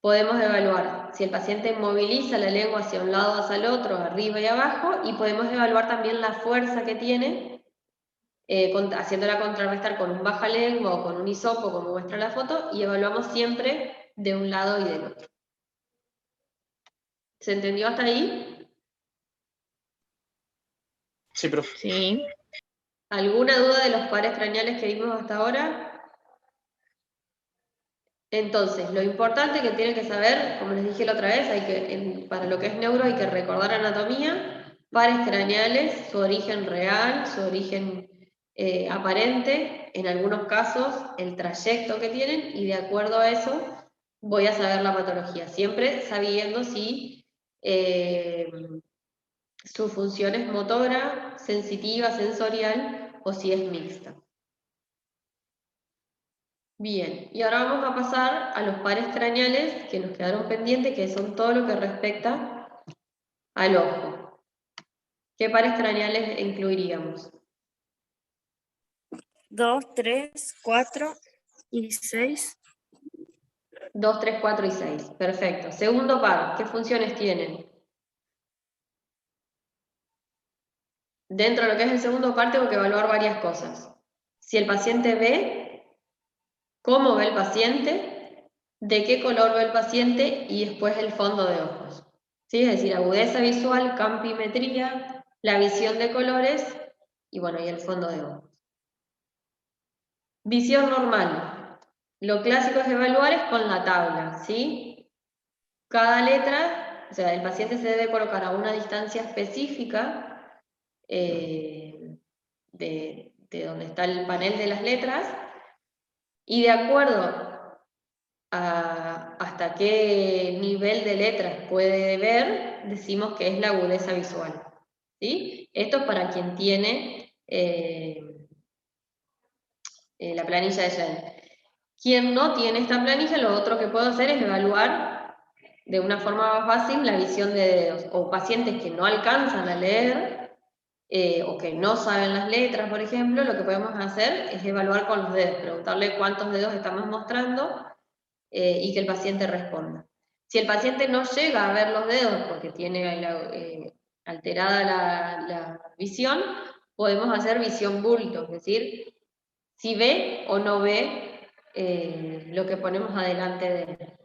podemos evaluar si el paciente moviliza la lengua hacia un lado o hacia el otro, arriba y abajo, y podemos evaluar también la fuerza que tiene, haciéndola contrarrestar con un baja lengua o con un hisopo, como muestra la foto, y evaluamos siempre de un lado y del otro. ¿Se entendió hasta ahí? Sí, profe. Sí. ¿Alguna duda de los pares craneales que vimos hasta ahora? Entonces, lo importante que tienen que saber, como les dije la otra vez, para lo que es neuro hay que recordar anatomía, pares craneales, su origen real, su origen aparente, en algunos casos el trayecto que tienen, y de acuerdo a eso voy a saber la patología, siempre sabiendo si su función es motora, sensitiva, sensorial, o si es mixta. Bien, y ahora vamos a pasar a los pares craneales que nos quedaron pendientes, que son todo lo que respecta al ojo. ¿Qué pares craneales incluiríamos? 2, 3, 4 y 6. 2, 3, 4 y 6. Perfecto. Segundo par, ¿qué funciones tienen? Dentro de lo que es el segundo par tengo que evaluar varias cosas. Si el paciente ve, cómo ve el paciente, de qué color ve el paciente y después el fondo de ojos. ¿Sí? Es decir, agudeza visual, campimetría, la visión de colores y bueno, y el fondo de ojos. Visión normal. Lo clásico es evaluar es con la tabla, ¿sí? Cada letra, o sea, el paciente se debe colocar a una distancia específica de donde está el panel de las letras, y de acuerdo a hasta qué nivel de letras puede ver, decimos que es la agudeza visual, ¿sí? Esto es para quien tiene la planilla de Gene. Quien no tiene esta planilla, lo otro que puedo hacer es evaluar de una forma más fácil la visión de dedos, o pacientes que no alcanzan a leer, o que no saben las letras, por ejemplo, lo que podemos hacer es evaluar con los dedos, preguntarle cuántos dedos estamos mostrando y que el paciente responda. Si el paciente no llega a ver los dedos porque tiene alterada la visión, podemos hacer visión bulto, es decir, si ve o no ve lo que ponemos adelante de él.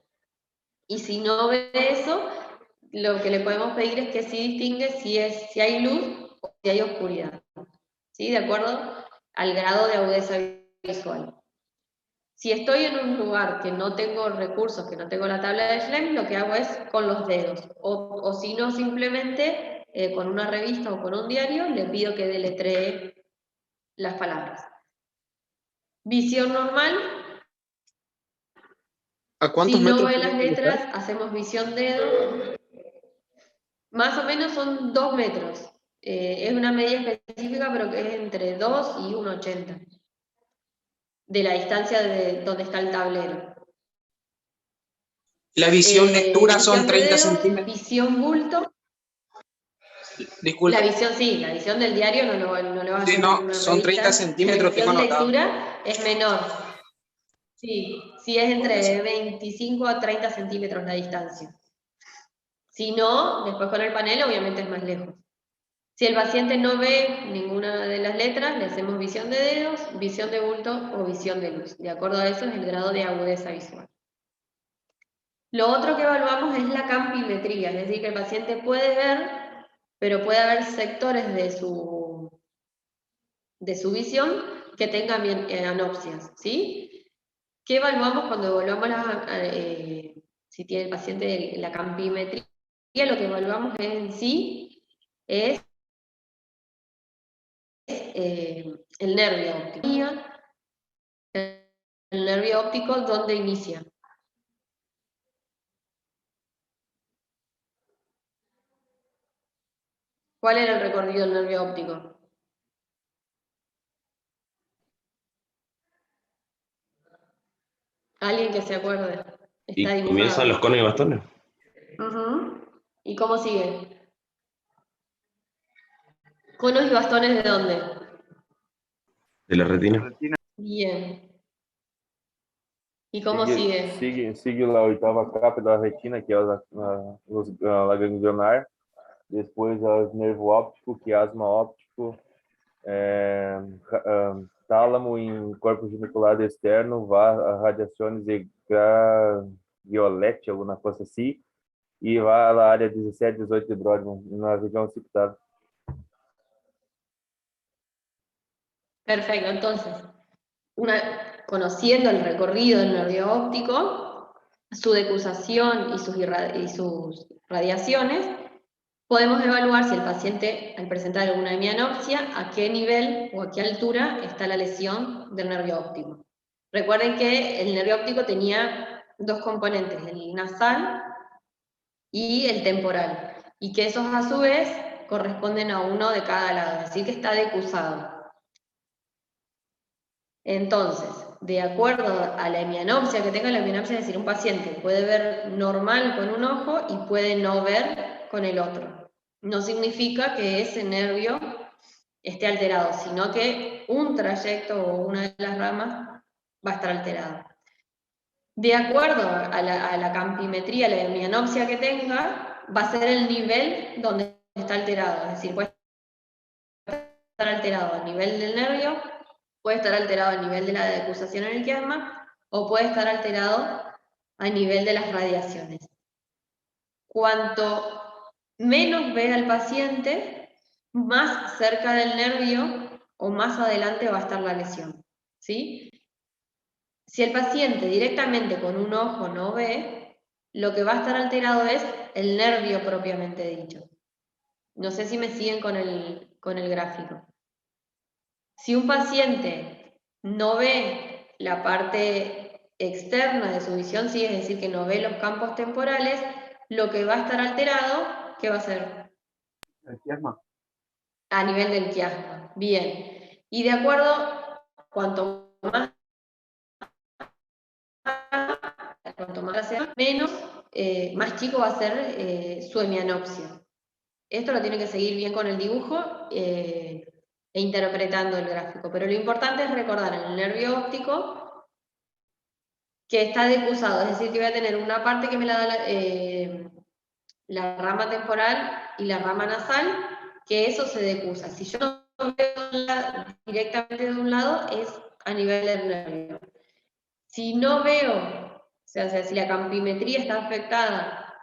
Y si no ve eso, lo que le podemos pedir es que sí distingue si hay luz o si hay oscuridad, ¿sí? De acuerdo al grado de agudeza visual. Si estoy en un lugar que no tengo recursos, que no tengo la tabla de Schlemm, lo que hago es con los dedos, o si no, simplemente con una revista o con un diario, le pido que deletree las palabras. Visión normal. ¿A cuántos si no metros ve las tenés que letras, estar? hacemos visión dedo. Más o menos son 2 metros. Es una medida específica, pero que es entre 2 y 1,80 de la distancia de donde está el tablero. La visión lectura son Visión de 30 dedos, centímetros. visión bulto. Disculpa. La visión sí, la visión del diario no lo vas a Sí, hacer no, en una son 30 revista. centímetros, La tengo visión anotado. lectura es menor. Sí, sí es entre 25 a 30 centímetros la distancia. Si no, después con el panel obviamente es más lejos. Si el paciente no ve ninguna de las letras, le hacemos visión de dedos, visión de bulto o visión de luz. De acuerdo a eso es el grado de agudeza visual. Lo otro que evaluamos es la campimetría, es decir, que el paciente puede ver, pero puede haber sectores de su visión que tengan anopsias, ¿sí? ¿Qué evaluamos cuando evaluamos si tiene el paciente la campimetría? Lo que evaluamos en sí es el nervio óptico. El nervio óptico, ¿dónde inicia? ¿Cuál era el recorrido del nervio óptico? ¿Alguien que se acuerde? Está Y comienzan los conos y bastones. ¿Y cómo sigue? ¿Conos y bastones de dónde? De la retina. Bien. ¿Y cómo sigue? Sigue la oitava capa da retina, que é a ganglionar. Depois o nervo óptico, quiasma óptico, tálamo em corpo genicular externo, radiações violete, alguma coisa assim, e vai à área 17, 18 de Brodmann, na região occipital. Perfecto, entonces, conociendo el recorrido del nervio óptico, su decusación y sus radiaciones, podemos evaluar si el paciente, al presentar alguna hemianopsia, a qué nivel o a qué altura está la lesión del nervio óptico. Recuerden que el nervio óptico tenía dos componentes, el nasal y el temporal, y que esos a su vez corresponden a uno de cada lado, es decir que está decusado. Entonces, de acuerdo a la hemianopsia que tenga, la hemianopsia es decir, un paciente puede ver normal con un ojo y puede no ver con el otro. No significa que ese nervio esté alterado, sino que un trayecto o una de las ramas va a estar alterado. De acuerdo a la campimetría, la hemianopsia que tenga, va a ser el nivel donde está alterado, es decir, puede estar alterado a nivel del nervio, puede estar alterado a nivel de la decusación en el quiasma, o puede estar alterado a nivel de las radiaciones. Cuanto menos ve al paciente, más cerca del nervio o más adelante va a estar la lesión, ¿sí? Si el paciente directamente con un ojo no ve, lo que va a estar alterado es el nervio propiamente dicho. No sé si me siguen con el gráfico. Si un paciente no ve la parte externa de su visión, sí, es decir, que no ve los campos temporales, lo que va a estar alterado, ¿qué va a ser? El quiasma. A nivel del quiasma. Bien. Y de acuerdo, cuanto más sea, menos, más chico va a ser su hemianopsia. Esto lo tiene que seguir bien con el dibujo e interpretando el gráfico. Pero lo importante es recordar en el nervio óptico que está decusado, es decir, que voy a tener una parte que me la da la rama temporal y la rama nasal, que eso se decusa. Si yo no veo directamente de un lado, es a nivel del nervio. Si no veo, o sea, si la campimetría está afectada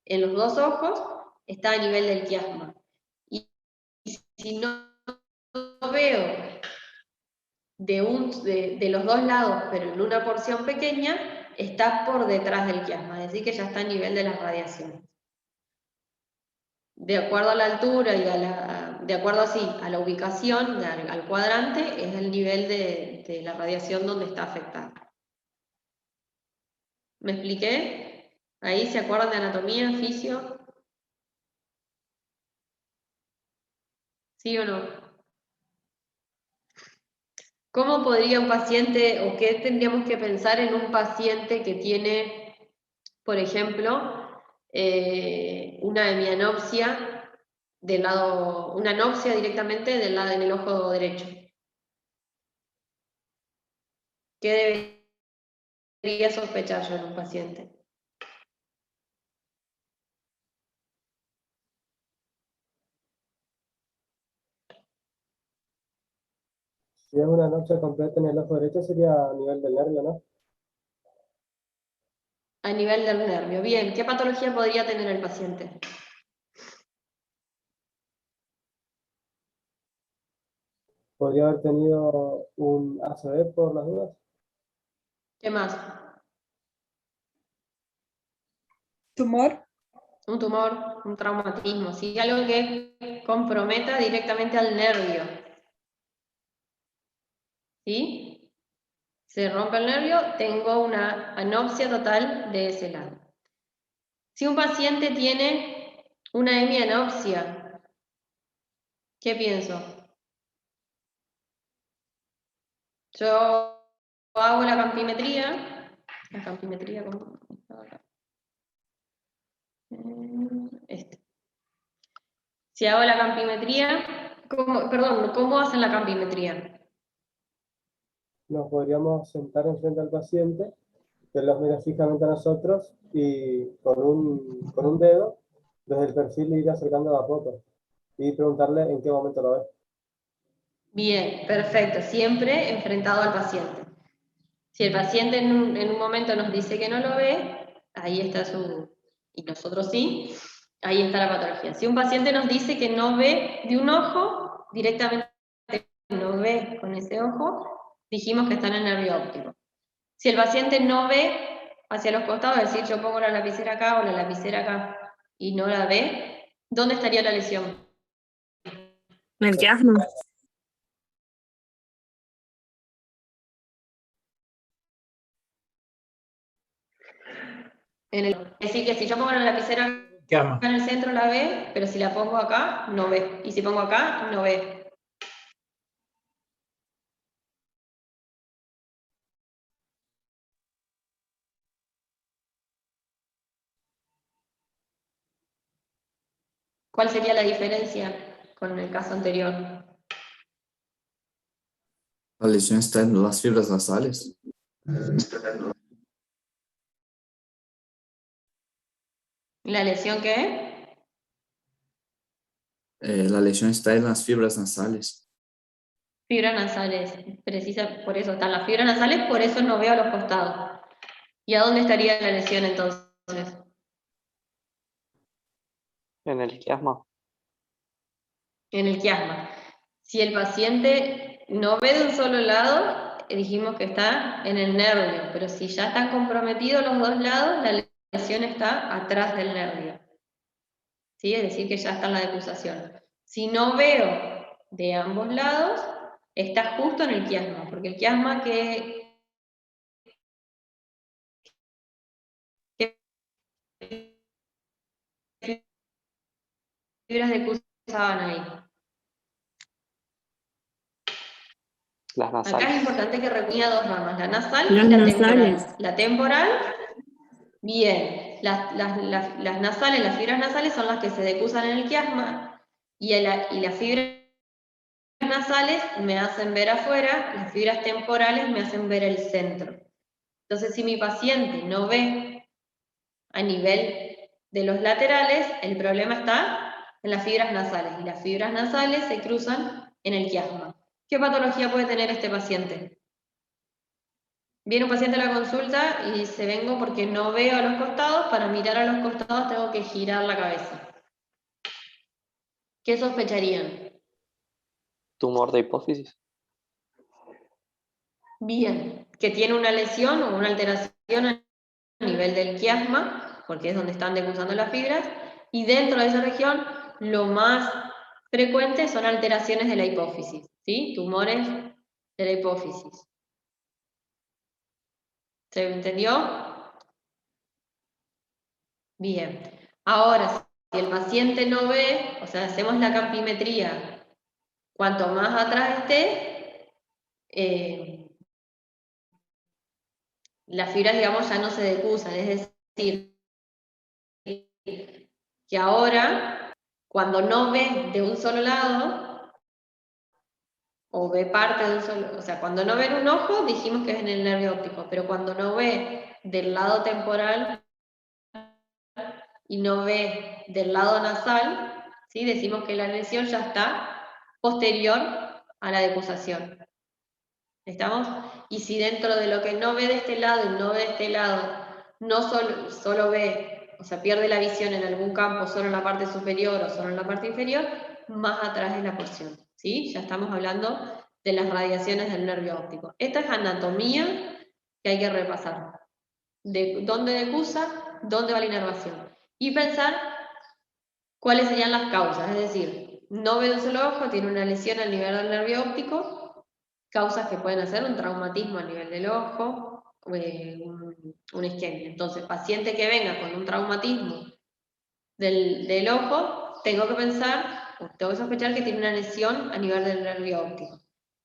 en los dos ojos, está a nivel del quiasma. Y si no veo de los dos lados, pero en una porción pequeña, está por detrás del quiasma, es decir, que ya está a nivel de las radiaciones. De acuerdo a la altura y de acuerdo a la ubicación, al cuadrante, es el nivel de la radiación donde está afectada. ¿Me expliqué? Ahí se acuerdan de anatomía, fisio. ¿Sí o no? ¿Cómo podría un paciente, o qué tendríamos que pensar en un paciente que tiene, por ejemplo, una hemianopsia del lado, una anopsia directamente del lado en el ojo derecho? ¿Qué debería sospechar yo en un paciente? Si es una anopsia completa en el ojo derecho sería a nivel del nervio, ¿no? A nivel del nervio. Bien, ¿qué patología podría tener el paciente? Podría haber tenido un ACV por las dudas. ¿Qué más? ¿Tumor? Un tumor, un traumatismo, ¿sí? Algo que comprometa directamente al nervio. ¿Sí? Se rompe el nervio, tengo una anopsia total de ese lado. Si un paciente tiene una hemianopsia, ¿qué pienso? Yo hago la campimetría, ¿cómo? Si hago la campimetría, ¿cómo hacen la campimetría? Nos podríamos sentar enfrente al paciente, que los mira fijamente a nosotros y con un dedo, desde el perfil, le ir acercando la foto y preguntarle en qué momento lo ve. Bien, perfecto, siempre enfrentado al paciente. Si el paciente en un momento nos dice que no lo ve, ahí está y nosotros sí, ahí está la patología. Si un paciente nos dice que no ve de un ojo, directamente no ve con ese ojo, dijimos que está en el nervio óptico. Si el paciente no ve hacia los costados, es decir, yo pongo la lapicera acá o la lapicera acá y no la ve, ¿dónde estaría la lesión? En el quiasma. Es decir, que si yo pongo la lapicera acá en el centro la ve, pero si la pongo acá, no ve. Y si pongo acá, no ve. ¿Cuál sería la diferencia con el caso anterior? La lesión está en las fibras nasales. ¿La lesión qué? La lesión está en las fibras nasales. Fibras nasales, precisa, por eso están las fibras nasales, por eso no veo a los costados. ¿Y a dónde estaría la lesión entonces? En el quiasma. En el quiasma. Si el paciente no ve de un solo lado, dijimos que está en el nervio, pero si ya están comprometidos los dos lados, la lesión está atrás del nervio. ¿Sí? Es decir, que ya está en la decusación. Si no veo de ambos lados, está justo en el quiasma, porque el quiasma ¿qué fibras decusaban ahí? Las nasales. Acá es importante que reunía dos ramas, la nasal Las y la nasales. temporal. La temporal Bien, las nasales, las fibras nasales son las que se decusan en el quiasma y las fibras nasales me hacen ver afuera, las fibras temporales me hacen ver el centro. Entonces, si mi paciente no ve a nivel de los laterales, el problema está en las fibras nasales, y las fibras nasales se cruzan en el quiasma. ¿Qué patología puede tener este paciente? Viene un paciente a la consulta y dice, vengo porque no veo a los costados, para mirar a los costados tengo que girar la cabeza. ¿Qué sospecharían? Tumor de hipófisis. Bien, que tiene una lesión o una alteración a nivel del quiasma, porque es donde están decusando las fibras, y dentro de esa región lo más frecuente son alteraciones de la hipófisis, ¿sí? Tumores de la hipófisis. ¿Se entendió? Bien. Ahora, si el paciente no ve, o sea, hacemos la campimetría, cuanto más atrás esté, las fibras, digamos, ya no se decusan, es decir, que ahora, cuando no ve de un solo lado, o ve parte de un solo, o sea, cuando no ve en un ojo, dijimos que es en el nervio óptico, pero cuando no ve del lado temporal y no ve del lado nasal, ¿sí? Decimos que la lesión ya está posterior a la decusación. ¿Estamos? Y si dentro de lo que no ve de este lado y no ve de este lado, no solo ve, o sea, pierde la visión en algún campo, solo en la parte superior o solo en la parte inferior, más atrás es la porción, ¿sí? Ya estamos hablando de las radiaciones del nervio óptico. Esta es anatomía que hay que repasar. De dónde decusa, dónde va la inervación. Y pensar cuáles serían las causas, es decir, no ve de un solo ojo, tiene una lesión al nivel del nervio óptico, causas que pueden hacer un traumatismo a nivel del ojo, una isquemia. Entonces, paciente que venga con un traumatismo del ojo, tengo que pensar, o tengo que sospechar que tiene una lesión a nivel del nervio óptico.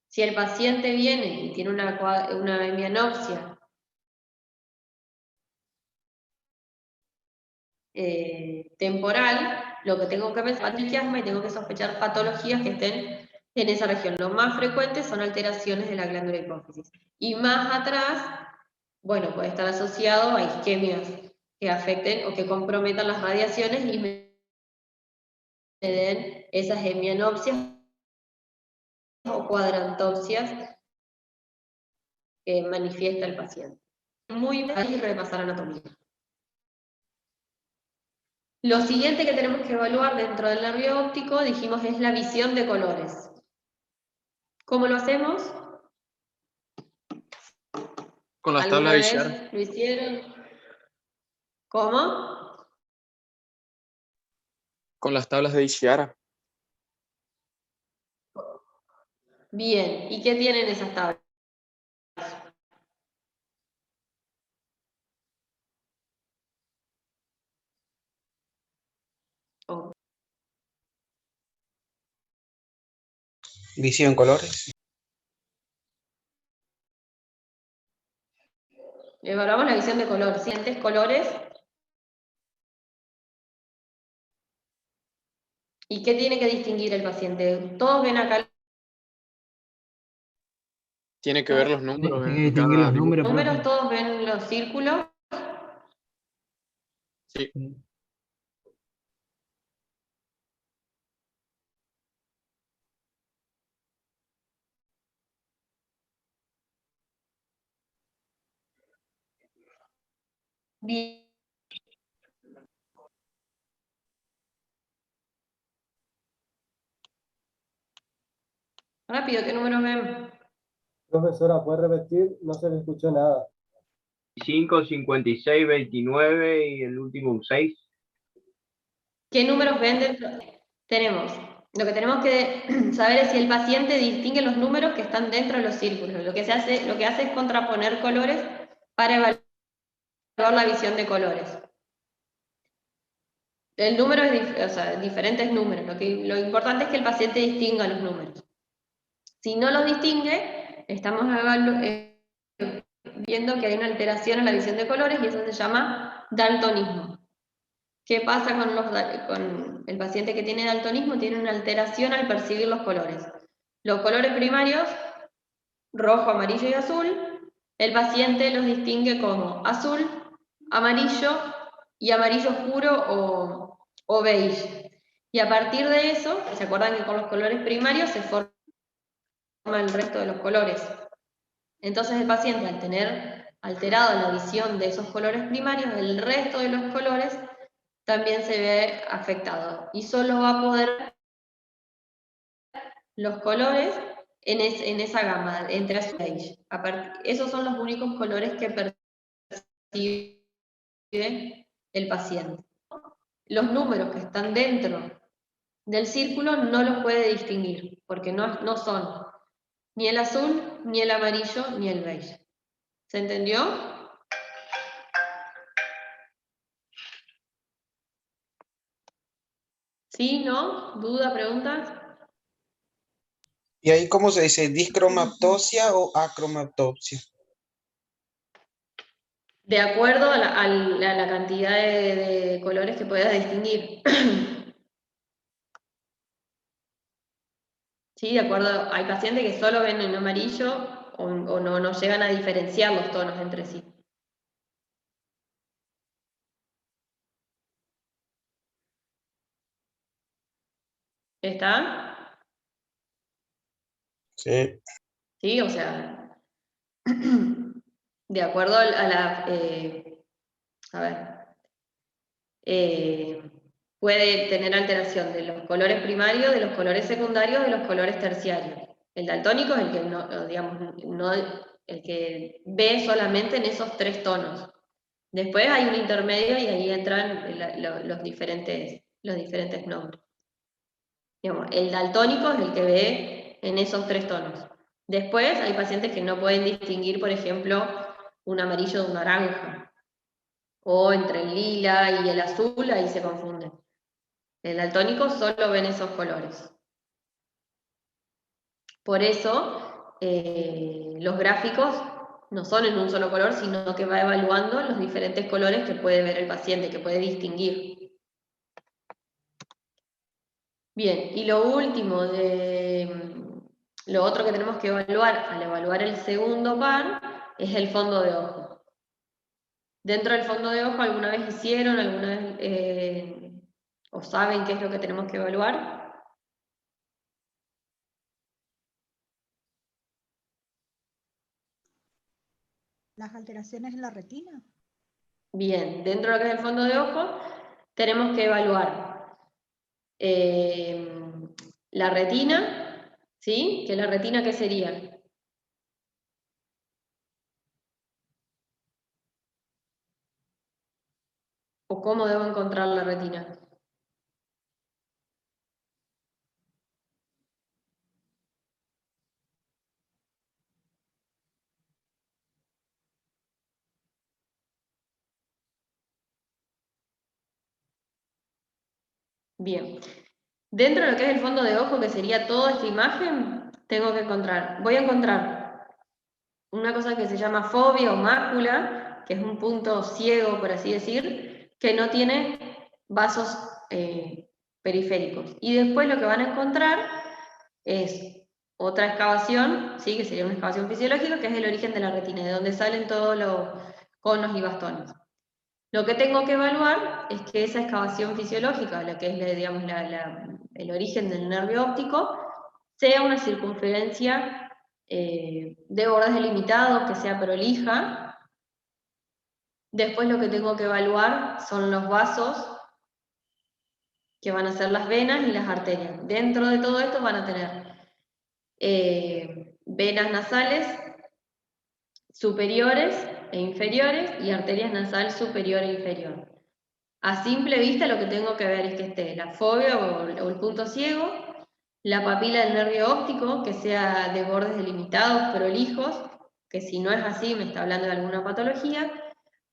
Si el paciente viene y tiene una hemianopsia temporal, lo que tengo que pensar es el quiasma y tengo que sospechar patologías que estén en esa región. Lo más frecuente son alteraciones de la glándula hipófisis. Y más atrás, bueno, puede estar asociado a isquemias que afecten o que comprometan las radiaciones y me den esas hemianopsias o cuadrantopsias que manifiesta el paciente. Muy bien, y repasar anatomía. Lo siguiente que tenemos que evaluar dentro del nervio óptico, dijimos, es la visión de colores. ¿Cómo lo hacemos? Con las ¿Alguna tablas de vez Ishihara. lo hicieron? ¿Cómo? Con las tablas de Ishihara. Bien, ¿y qué tienen esas tablas? Oh. Visión colores. Evaluamos la visión de color. ¿Sientes colores? ¿Y qué tiene que distinguir el paciente? Todos ven acá. Tiene que ver los números. Tiene que distinguir los números, Los números, profe. todos ven los círculos. Sí. Bien. Rápido, ¿qué números ven? Profesora, ¿puede repetir? No se le escuchó nada. 5, 56, 29 y el último un 6. ¿Qué números ven dentro? Tenemos, lo que tenemos que saber es si el paciente distingue los números que están dentro de los círculos. Lo que hace es contraponer colores para evaluar la visión de colores. El número es, o sea, diferentes números. Lo importante es que el paciente distinga los números. Si no los distingue, estamos viendo que hay una alteración en la visión de colores y eso se llama daltonismo. ¿Qué pasa con el paciente que tiene daltonismo? Tiene una alteración al percibir los colores. Los colores primarios, rojo, amarillo y azul, el paciente los distingue como azul, amarillo y amarillo oscuro o beige. Y a partir de eso, ¿se acuerdan que con los colores primarios se forma el resto de los colores? Entonces el paciente, al tener alterado la visión de esos colores primarios, el resto de los colores también se ve afectado. Y solo va a poder ver los colores en esa gama, entre azul y beige. Esos son los únicos colores que percibe el paciente. Los números que están dentro del círculo no los puede distinguir, porque no son ni el azul, ni el amarillo, ni el beige. ¿Se entendió? ¿Sí? ¿No? ¿Duda? ¿Pregunta? ¿Y ahí cómo se dice? ¿Discromatosia o acromatopsia? De acuerdo a la cantidad de colores que puedas distinguir. Sí, de acuerdo. Hay pacientes que solo ven en amarillo o no llegan a diferenciar los tonos entre sí. ¿Está? Sí. Sí, o sea, de acuerdo a puede tener alteración de los colores primarios, de los colores secundarios, de los colores terciarios. El daltónico es el que el que ve solamente en esos tres tonos. Después hay un intermedio y ahí entran los diferentes nombres. Digamos, el daltónico es el que ve en esos tres tonos. Después hay pacientes que no pueden distinguir, por ejemplo, un amarillo de un naranja, o entre el lila y el azul, ahí se confunden. El daltónico solo ven esos colores. Por eso, los gráficos no son en un solo color, sino que va evaluando los diferentes colores que puede ver el paciente, que puede distinguir. Bien, y lo último, lo otro que tenemos que evaluar al evaluar el segundo par es el fondo de ojo. Dentro del fondo de ojo, ¿alguna vez hicieron, o saben qué es lo que tenemos que evaluar? Las alteraciones en la retina. Bien, dentro de lo que es el fondo de ojo, tenemos que evaluar la retina, ¿sí? ¿Que la retina qué sería? ¿O cómo debo encontrar la retina? Bien. Dentro de lo que es el fondo de ojo, que sería toda esta imagen, voy a encontrar una cosa que se llama fobia o mácula, que es un punto ciego, por así decir, que no tiene vasos periféricos. Y después lo que van a encontrar es otra excavación, ¿sí? Que sería una excavación fisiológica, que es el origen de la retina, de donde salen todos los conos y bastones. Lo que tengo que evaluar es que esa excavación fisiológica, la que es digamos, el origen del nervio óptico, sea una circunferencia de bordes delimitados, que sea prolija. Después lo que tengo que evaluar son los vasos, que van a ser las venas y las arterias. Dentro de todo esto van a tener venas nasales superiores e inferiores y arterias nasal superior e inferior. A simple vista lo que tengo que ver es que esté la fobia o el punto ciego, la papila del nervio óptico, que sea de bordes delimitados, prolijos, que si no es así me está hablando de alguna patología,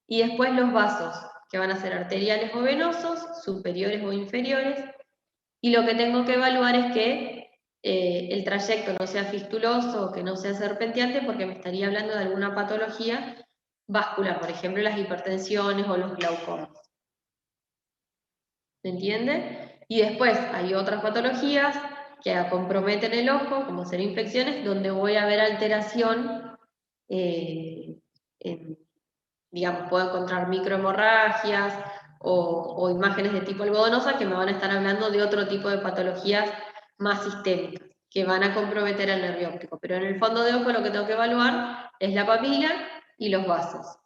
y después los vasos, que van a ser arteriales o venosos, superiores o inferiores, y lo que tengo que evaluar es que el trayecto no sea fistuloso o que no sea serpenteante, porque me estaría hablando de alguna patología vascular, por ejemplo, las hipertensiones o los glaucomas. ¿Se entiende? Y después hay otras patologías que comprometen el ojo, como ser infecciones, donde voy a ver alteración, digamos, puedo encontrar microhemorragias o imágenes de tipo algodonosa que me van a estar hablando de otro tipo de patologías más sistémicas, que van a comprometer el nervio óptico. Pero en el fondo de ojo lo que tengo que evaluar es la papila y los vasos,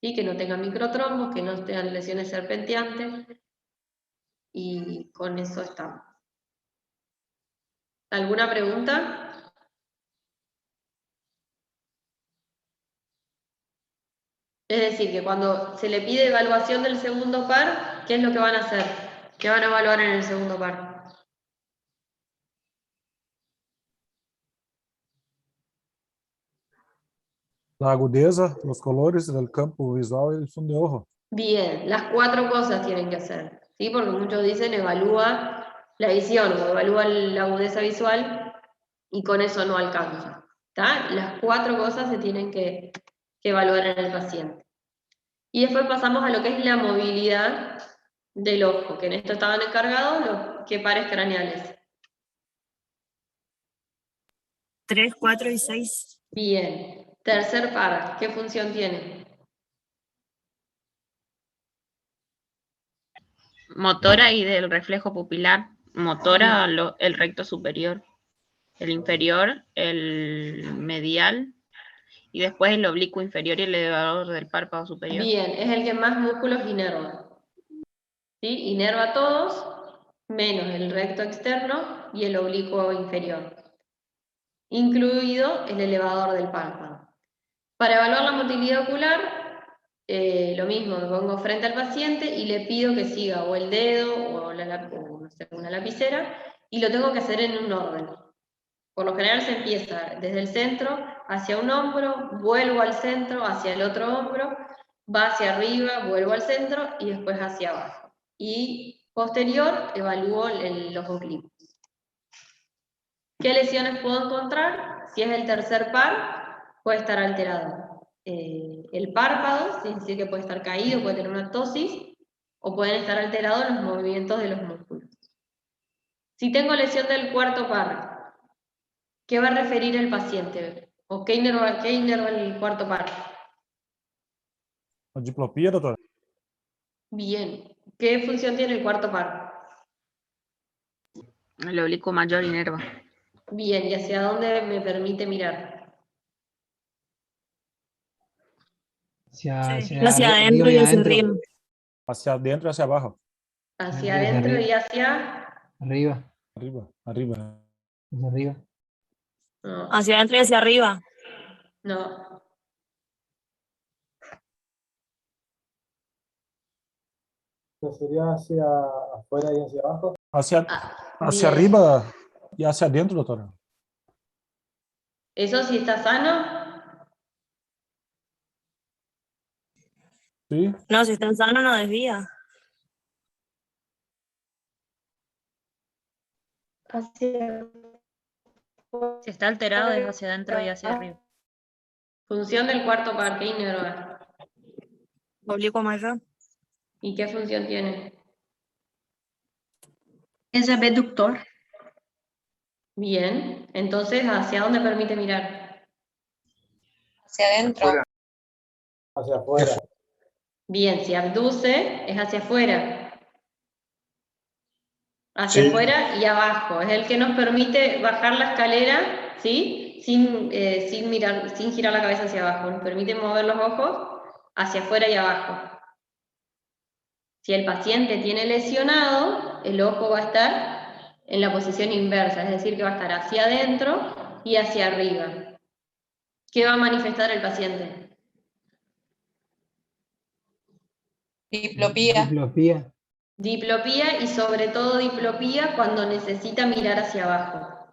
¿sí? Que no tengan microtrombos, que no tengan lesiones serpenteantes, y con eso estamos. ¿Alguna pregunta? Es decir, que cuando se le pide evaluación del segundo par, ¿qué es lo que van a hacer? ¿Qué van a evaluar en el segundo par? La agudeza, los colores del campo visual y el fondo de ojo. Bien, las 4 cosas tienen que hacer, ¿sí? Porque muchos dicen evalúa la visión o evalúa la agudeza visual y con eso no alcanza, ¿está? Las 4 cosas se tienen que evaluar en el paciente. Y después pasamos a lo que es la movilidad del ojo, que en esto estaban encargados ¿qué pares craneales? 3, 4 y 6. Bien. Tercer par, ¿qué función tiene? Motora y del reflejo pupilar. Motora, el recto superior. El inferior, el medial. Y después el oblicuo inferior y el elevador del párpado superior. Bien, es el que más músculos inerva. ¿Sí? Inerva todos, menos el recto externo y el oblicuo inferior, incluido el elevador del párpado. Para evaluar la motilidad ocular, lo mismo, me pongo frente al paciente y le pido que siga o el dedo o no sé, una lapicera, y lo tengo que hacer en un orden. Por lo general se empieza desde el centro hacia un hombro, vuelvo al centro, hacia el otro hombro, va hacia arriba, vuelvo al centro y después hacia abajo. Y posterior evalúo los oblicuos. ¿Qué lesiones puedo encontrar? Si es el tercer par, puede estar alterado el párpado, es decir, que puede estar caído, puede tener una ptosis, o pueden estar alterados los movimientos de los músculos. Si tengo lesión del cuarto par, ¿qué va a referir el paciente? ¿O qué inerva el cuarto par? La diplopía, doctora. Bien. ¿Qué función tiene el cuarto par? El oblicuo mayor inerva. Bien, ¿y hacia dónde me permite mirar? Hacia adentro y hacia arriba. Hacia adentro y hacia abajo. Hacia adentro y hacia... Arriba. Arriba, arriba. Hacia arriba. No. Hacia adentro y hacia arriba. No. ¿No sería hacia afuera y hacia abajo? Hacia arriba y hacia adentro, doctora. ¿Eso sí está sano? Sí. No, si está sano no desvía. Si está alterado es hacia adentro y hacia arriba. Función del cuarto par, ¿qué inerva? Oblicuo mayor. ¿Y qué función tiene? Es abductor. Bien, entonces, ¿hacia dónde permite mirar? Hacia adentro. Hacia afuera. Bien, si abduce, es hacia afuera. Hacia afuera y abajo. Es el que nos permite bajar la escalera, ¿sí? Sin girar la cabeza hacia abajo. Nos permite mover los ojos hacia afuera y abajo. Si el paciente tiene lesionado, el ojo va a estar en la posición inversa, es decir, que va a estar hacia adentro y hacia arriba. ¿Qué va a manifestar el paciente? Diplopía. Diplopía y sobre todo diplopía cuando necesita mirar hacia abajo.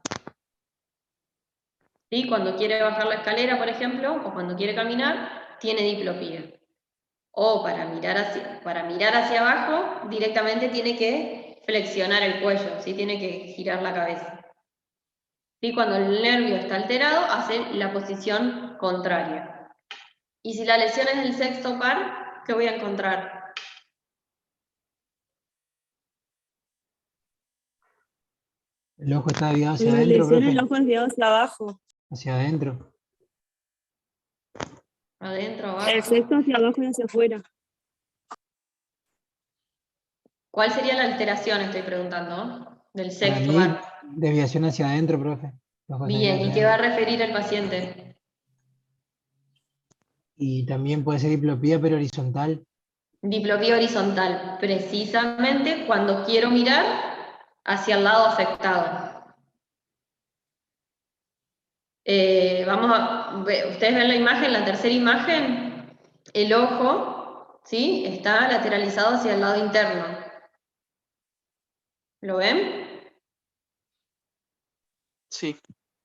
¿Sí? Cuando quiere bajar la escalera, por ejemplo, o cuando quiere caminar, tiene diplopía. O para mirar hacia abajo, directamente tiene que flexionar el cuello, ¿sí? Tiene que girar la cabeza. ¿Sí? Cuando el nervio está alterado, hace la posición contraria. Y si la lesión es del sexto par, ¿qué voy a encontrar? El ojo está desviado hacia En las adentro, lesiones profe. el ojo es desviado hacia abajo. Hacia adentro. Adentro, abajo. El sexto hacia abajo y hacia afuera. ¿Cuál sería la alteración? Estoy preguntando. Del Para sexto mí, par. desviación hacia adentro, profe. El ojo está Bien, desviado ¿y hacia qué va a adentro. referir el paciente? Y también puede ser diplopía, pero horizontal. Diplopía horizontal, precisamente cuando quiero mirar hacia el lado afectado. Ustedes ven la imagen, la tercera imagen, el ojo, ¿sí? Está lateralizado hacia el lado interno. ¿Lo ven? Sí.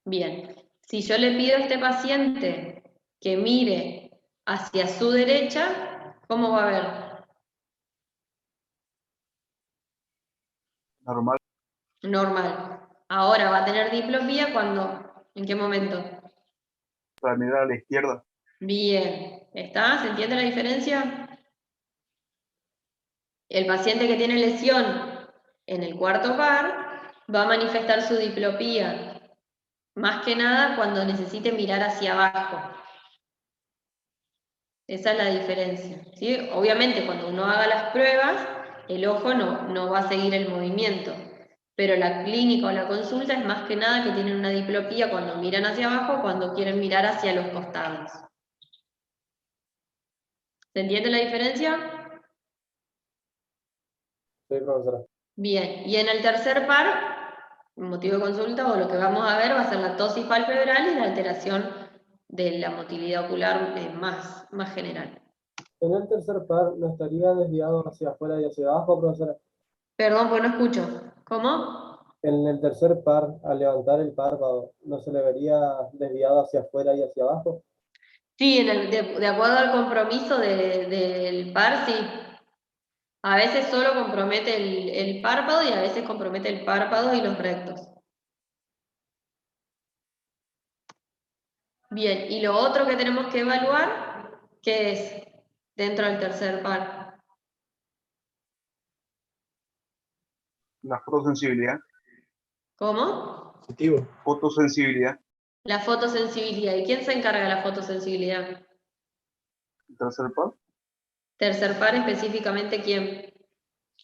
Bien. Si yo le pido a este paciente que mire hacia su derecha, ¿cómo va a ver? Normal. Normal. Ahora va a tener diplopía cuando, ¿en qué momento? Para mirar a la izquierda. Bien. ¿Está? ¿Se entiende la diferencia? El paciente que tiene lesión en el cuarto par va a manifestar su diplopía más que nada cuando necesite mirar hacia abajo. Esa es la diferencia, ¿sí? Obviamente cuando uno haga las pruebas, el ojo no va a seguir el movimiento, pero la clínica o la consulta es más que nada que tienen una diplopía cuando miran hacia abajo, cuando quieren mirar hacia los costados. ¿Se entiende la diferencia? Sí, profesora. Bien, y en el tercer par, motivo de consulta o lo que vamos a ver va a ser la ptosis palpebral y la alteración de la motilidad ocular más general. En el tercer par no estaría desviado hacia afuera y hacia abajo, profesora. Perdón, pues no escucho. ¿Cómo? En el tercer par, al levantar el párpado, ¿no se le vería desviado hacia afuera y hacia abajo? Sí, de acuerdo al compromiso del par, sí. A veces solo compromete el párpado y a veces compromete el párpado y los rectos. Bien, y lo otro que tenemos que evaluar, ¿qué es dentro del tercer par? La fotosensibilidad. ¿Cómo? Fotosensibilidad. La fotosensibilidad. ¿Y quién se encarga de la fotosensibilidad? Tercer par. Tercer par específicamente, ¿quién?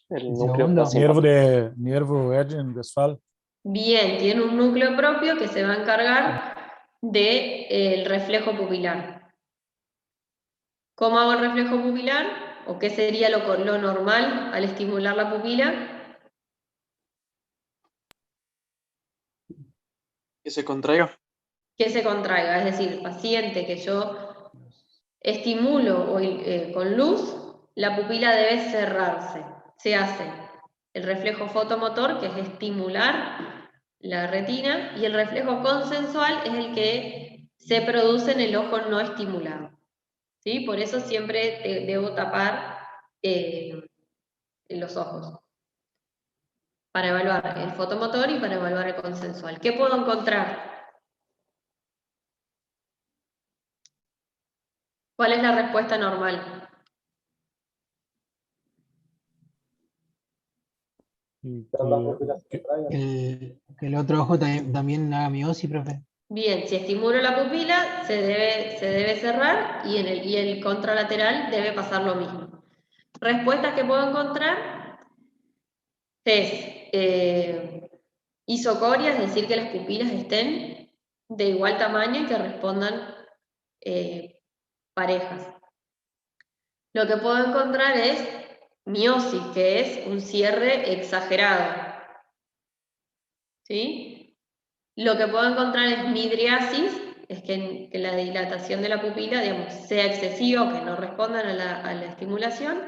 El segundo. Nervo Edgen Westphal. Bien, tiene un núcleo propio que se va a encargar del reflejo pupilar. ¿Cómo hago el reflejo pupilar? ¿O qué sería lo normal al estimular la pupila? Que se contraiga. Que se contraiga, es decir, el paciente que yo estimulo con luz, la pupila debe cerrarse. Se hace el reflejo fotomotor, que es estimular la retina, y el reflejo consensual es el que se produce en el ojo no estimulado. ¿Sí? Por eso siempre debo tapar los ojos, para evaluar el fotomotor y para evaluar el consensual. ¿Qué puedo encontrar? ¿Cuál es la respuesta normal? Que el otro ojo también haga miosis, profe. Bien, si estimulo la pupila, se debe cerrar y el contralateral debe pasar lo mismo. Respuestas que puedo encontrar es isocoria, es decir, que las pupilas estén de igual tamaño y que respondan parejas. Lo que puedo encontrar es miosis, que es un cierre exagerado. ¿Sí? Lo que puedo encontrar es midriasis, es que la dilatación de la pupila, digamos, sea excesiva o que no respondan a la estimulación.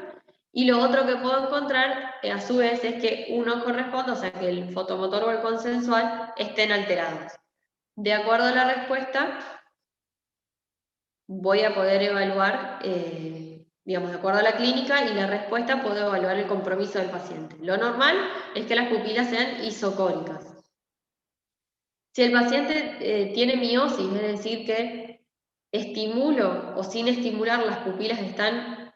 Y lo otro que puedo encontrar, a su vez, es que uno corresponde, o sea, que el fotomotor o el consensual estén alterados. De acuerdo a la respuesta, voy a poder evaluar, digamos, de acuerdo a la clínica y la respuesta, puedo evaluar el compromiso del paciente. Lo normal es que las pupilas sean isocóricas. Si el paciente tiene miosis, es decir, que estimulo o sin estimular las pupilas están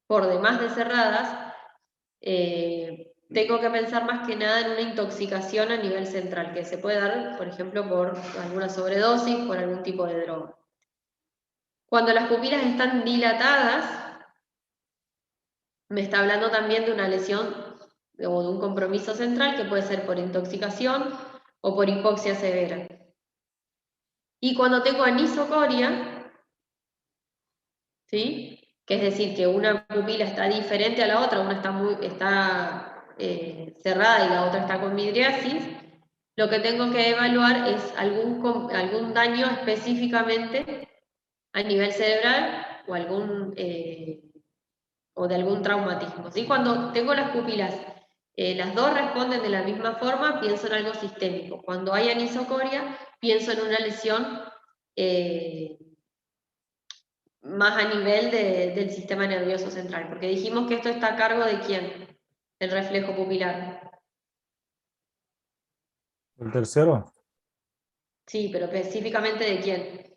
por demás de cerradas, tengo que pensar más que nada en una intoxicación a nivel central, que se puede dar, por ejemplo, por alguna sobredosis, por algún tipo de droga. Cuando las pupilas están dilatadas, me está hablando también de una lesión o de un compromiso central que puede ser por intoxicación o por hipoxia severa. Y cuando tengo anisocoria, ¿sí? Que es decir, que una pupila está diferente a la otra, una está cerrada y la otra está con midriasis, lo que tengo que evaluar es algún daño específicamente a nivel cerebral o de algún traumatismo. ¿Sí? Cuando tengo las pupilas, las dos responden de la misma forma, pienso en algo sistémico. Cuando hay anisocoria, pienso en una lesión más a nivel del sistema nervioso central, porque dijimos que esto está a cargo de ¿quién? El reflejo pupilar. El tercero. Sí, pero específicamente de quién.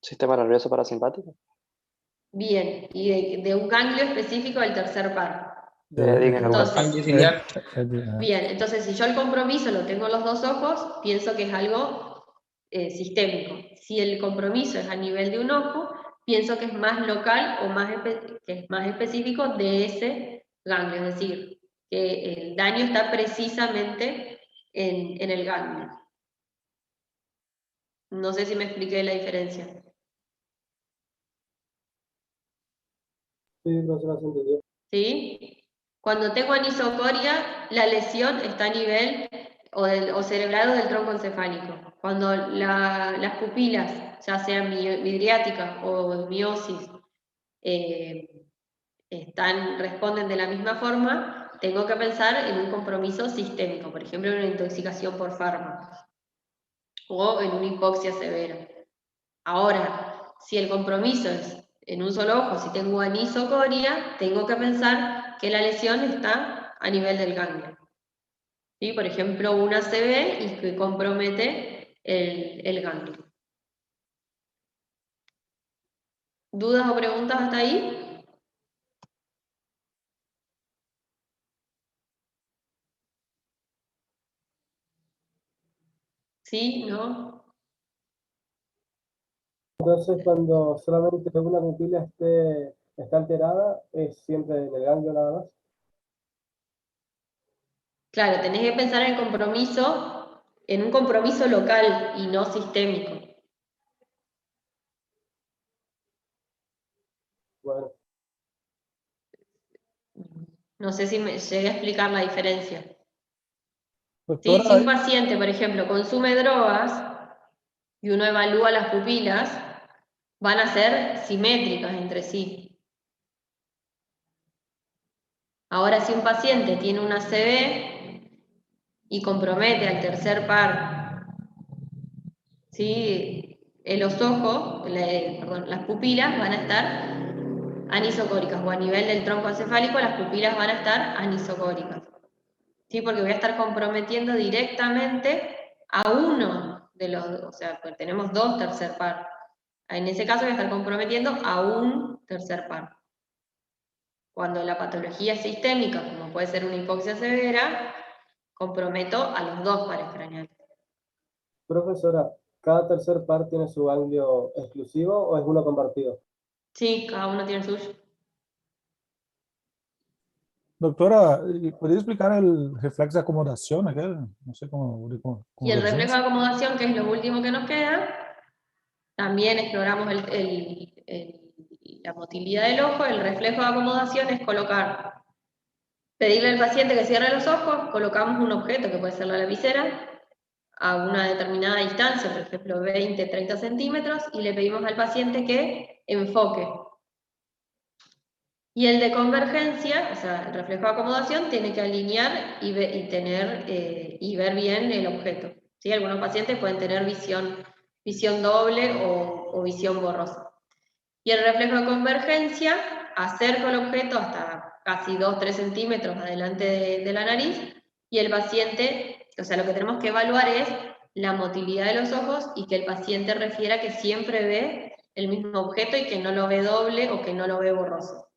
Sistema nervioso parasimpático. Bien, y de un ganglio específico del tercer par. Ganglio ciliar. Bien, entonces si yo el compromiso lo tengo en los dos ojos, pienso que es algo sistémico. Si el compromiso es a nivel de un ojo, pienso que es más local o que es más específico de ese ganglio, es decir, que el daño está precisamente en el ganglio. No sé si me expliqué la diferencia. Sí, no se lo entendió. ¿Sí? Cuando tengo anisocoria, la lesión está a nivel o cerebral o del tronco encefálico. Cuando las pupilas, ya sean midriáticas o miosis, responden de la misma forma, tengo que pensar en un compromiso sistémico, por ejemplo, en una intoxicación por fármacos o en una hipoxia severa. Ahora, si el compromiso es en un solo ojo, si tengo anisocoria, tengo que pensar que la lesión está a nivel del ganglio. ¿Sí? Por ejemplo, una ACV y que compromete el ganglio. ¿Dudas o preguntas hasta ahí? ¿Sí? ¿No? Entonces, cuando solamente una pupila está alterada, es siempre en el ganglio nada más. Claro, tenés que pensar en un compromiso local y no sistémico. Bueno. No sé si me llegué a explicar la diferencia. Doctora, ¿Sí? Si un paciente, por ejemplo, consume drogas y uno evalúa las pupilas, van a ser simétricas entre sí. Ahora, si un paciente tiene una ACV y compromete al tercer par, ¿sí? Los ojos, las pupilas van a estar anisocóricas, o a nivel del tronco encefálico las pupilas van a estar anisocóricas. ¿Sí? Porque voy a estar comprometiendo directamente a uno de los, o sea, pues tenemos dos tercer par. En ese caso voy a estar comprometiendo a un tercer par. Cuando la patología es sistémica, como puede ser una hipoxia severa, comprometo a los dos pares craneales. Profesora, ¿cada tercer par tiene su ganglio exclusivo o es uno compartido? Sí, cada uno tiene el suyo. doctora, ¿podría explicar el reflejo de acomodación aquel? No sé cómo Y el reflejo de acomodación, que es lo último que nos queda, también exploramos la motilidad del ojo. El reflejo de acomodación es pedirle al paciente que cierre los ojos, colocamos un objeto, que puede ser la lapicera, a una determinada distancia, por ejemplo 20-30 centímetros, y le pedimos al paciente que enfoque. Y el de convergencia, o sea, el reflejo de acomodación, tiene que alinear y ver bien el objeto. ¿Sí? Algunos pacientes pueden tener visión doble o visión borrosa. Y el reflejo de convergencia, acerco el objeto hasta casi 2-3 centímetros adelante de la nariz y el paciente, o sea, lo que tenemos que evaluar es la motilidad de los ojos y que el paciente refiera que siempre ve el mismo objeto y que no lo ve doble o que no lo ve borroso.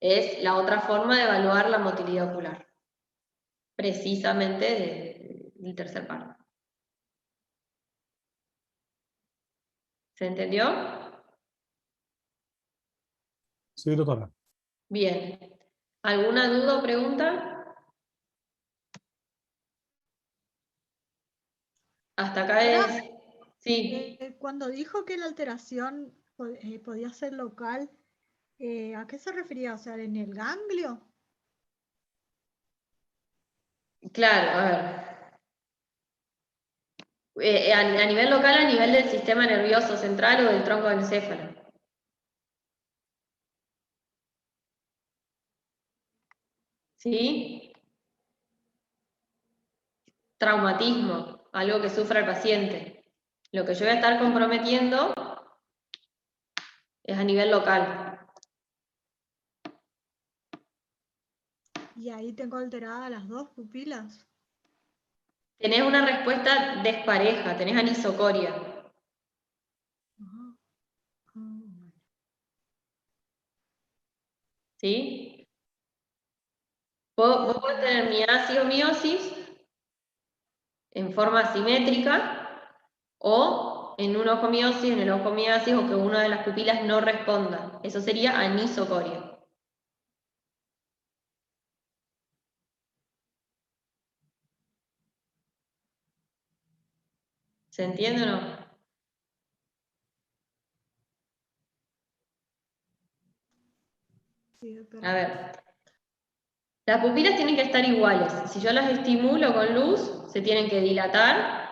Es la otra forma de evaluar la motilidad ocular, precisamente del tercer par. ¿Se entendió? Sí, doctora. Bien. ¿Alguna duda o pregunta? Hasta acá es... Sí. Cuando dijo que la alteración podía ser local, ¿a qué se refería? O sea, ¿en el ganglio? Claro, a ver. A nivel local, a nivel del sistema nervioso central o del tronco del encéfalo. ¿Sí? Traumatismo, algo que sufra el paciente. Lo que yo voy a estar comprometiendo es a nivel local. Y ahí tengo alteradas las dos pupilas. Tenés una respuesta despareja, tenés anisocoria. ¿Sí? Vos podés tener miasis o miosis en forma simétrica o en un ojo miosis, en el ojo miasis, o que una de las pupilas no responda. Eso sería anisocoria. ¿Se entiende o no? A ver, las pupilas tienen que estar iguales. Si yo las estimulo con luz, se tienen que dilatar,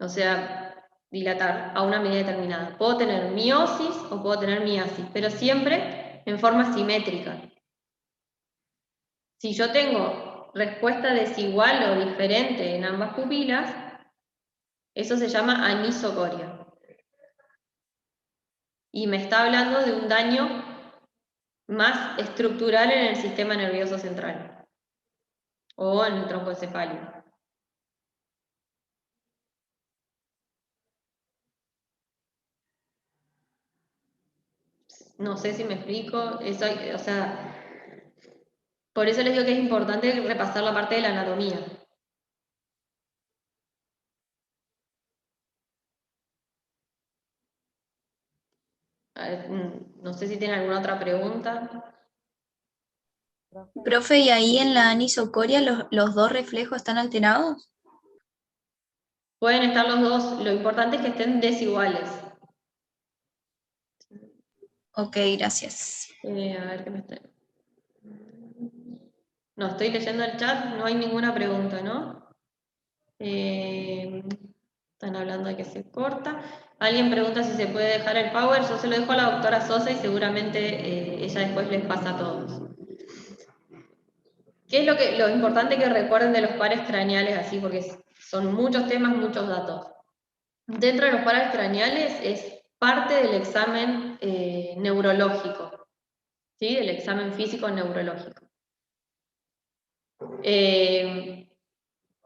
o sea, dilatar a una medida determinada. Puedo tener miosis o puedo tener miasis, pero siempre en forma simétrica. Si yo tengo respuesta desigual o diferente en ambas pupilas, eso se llama anisocoria. Y me está hablando de un daño más estructural en el sistema nervioso central o en el tronco encefálico. No sé si me explico, eso, o sea, por eso les digo que es importante repasar la parte de la anatomía. A ver, no sé si tienen alguna otra pregunta. Profe, ¿y ahí en la anisocoria los dos reflejos están alterados? Pueden estar los dos, lo importante es que estén desiguales. Ok, gracias. A ver qué me está... No, estoy leyendo el chat, no hay ninguna pregunta, ¿no? Están hablando de que se corta. Alguien pregunta si se puede dejar el power. Yo se lo dejo a la doctora Sosa y seguramente ella después les pasa a todos. ¿Qué es lo importante que recuerden de los pares craneales así? Porque son muchos temas, muchos datos. Dentro de los pares craneales es parte del examen neurológico, ¿sí? Del examen físico neurológico.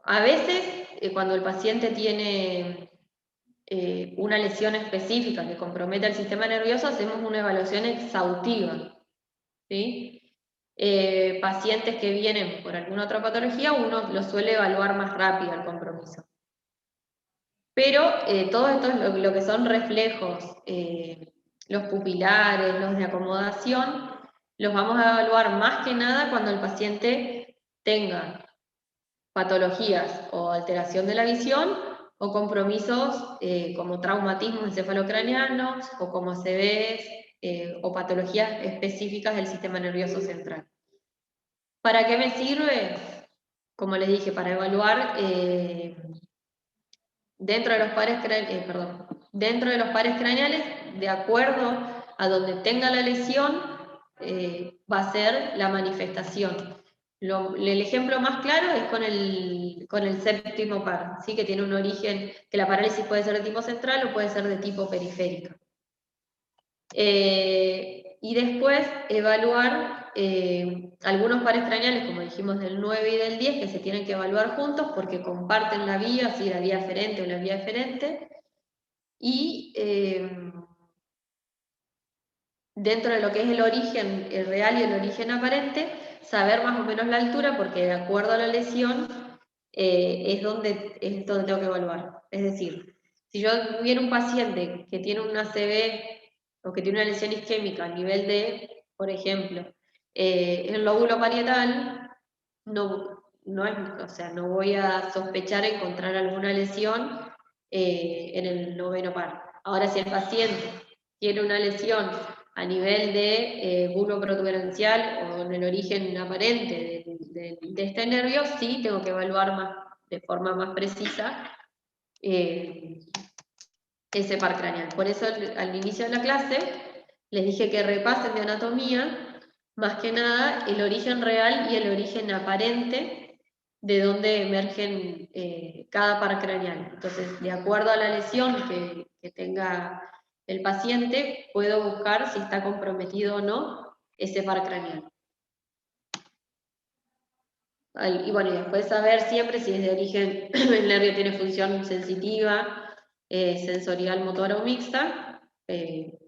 A veces, cuando el paciente tiene una lesión específica que compromete al sistema nervioso, hacemos una evaluación exhaustiva, ¿sí? Pacientes que vienen por alguna otra patología, uno lo suele evaluar más rápido el compromiso. Pero todo esto es lo que son reflejos, los pupilares, los de acomodación, los vamos a evaluar más que nada cuando el paciente tenga patologías o alteración de la visión o compromisos como traumatismos encefalocraneanos o como ACVs o patologías específicas del sistema nervioso central. ¿Para qué me sirve? Como les dije, para evaluar dentro de los pares craneales, de acuerdo a donde tenga la lesión, va a ser la manifestación. El ejemplo más claro es con el séptimo par, ¿sí? Que tiene un origen, que la parálisis puede ser de tipo central o puede ser de tipo periférica. Y después evaluar algunos pares craneales, como dijimos, del 9 y del 10, que se tienen que evaluar juntos porque comparten la vía, si la vía aferente o la vía eferente. Y dentro de lo que es el origen real y el origen aparente, saber más o menos la altura, porque de acuerdo a la lesión es donde tengo que evaluar. Es decir, si yo tuviera un paciente que tiene una ACV o que tiene una lesión isquémica a nivel de, por ejemplo, el lóbulo parietal, no voy a sospechar encontrar alguna lesión en el noveno par. Ahora, si el paciente tiene una lesión a nivel de bulbo protuberancial o en el origen aparente de este nervio, sí tengo que evaluar de forma más precisa ese par craneal. Por eso al inicio de la clase les dije que repasen de anatomía, más que nada, el origen real y el origen aparente de donde emergen cada par craneal. Entonces, de acuerdo a la lesión que tenga el paciente, puedo buscar si está comprometido o no ese par craneal. Y bueno, y después saber siempre si es de origen, el nervio tiene función sensitiva, sensorial, motora o mixta,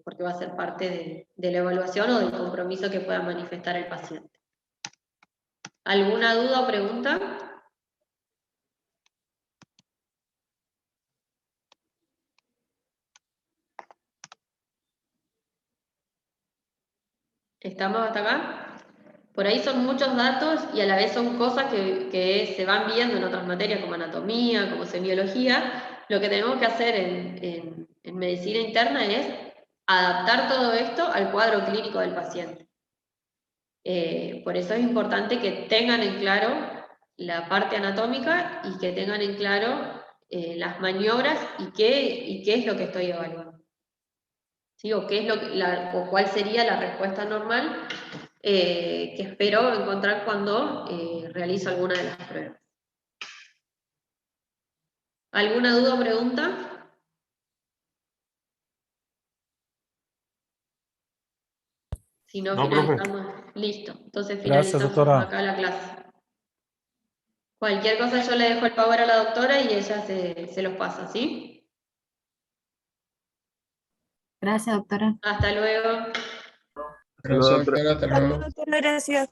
porque va a ser parte de la evaluación o del compromiso que pueda manifestar el paciente. ¿Alguna duda o pregunta? ¿Estamos hasta acá? Por ahí son muchos datos y a la vez son cosas que se van viendo en otras materias como anatomía, como semiología. Lo que tenemos que hacer en medicina interna es adaptar todo esto al cuadro clínico del paciente. Por eso es importante que tengan en claro la parte anatómica y que tengan en claro las maniobras y qué es lo que estoy evaluando. ¿Sí? O cuál sería la respuesta normal que espero encontrar cuando realizo alguna de las pruebas. ¿Alguna duda o pregunta? Si no, finalizamos. Listo. Entonces finalizamos acá la clase. Cualquier cosa yo le dejo el power a la doctora y ella se los pasa, ¿sí? Gracias, doctora. Hasta luego. Hasta luego, doctora. Gracias.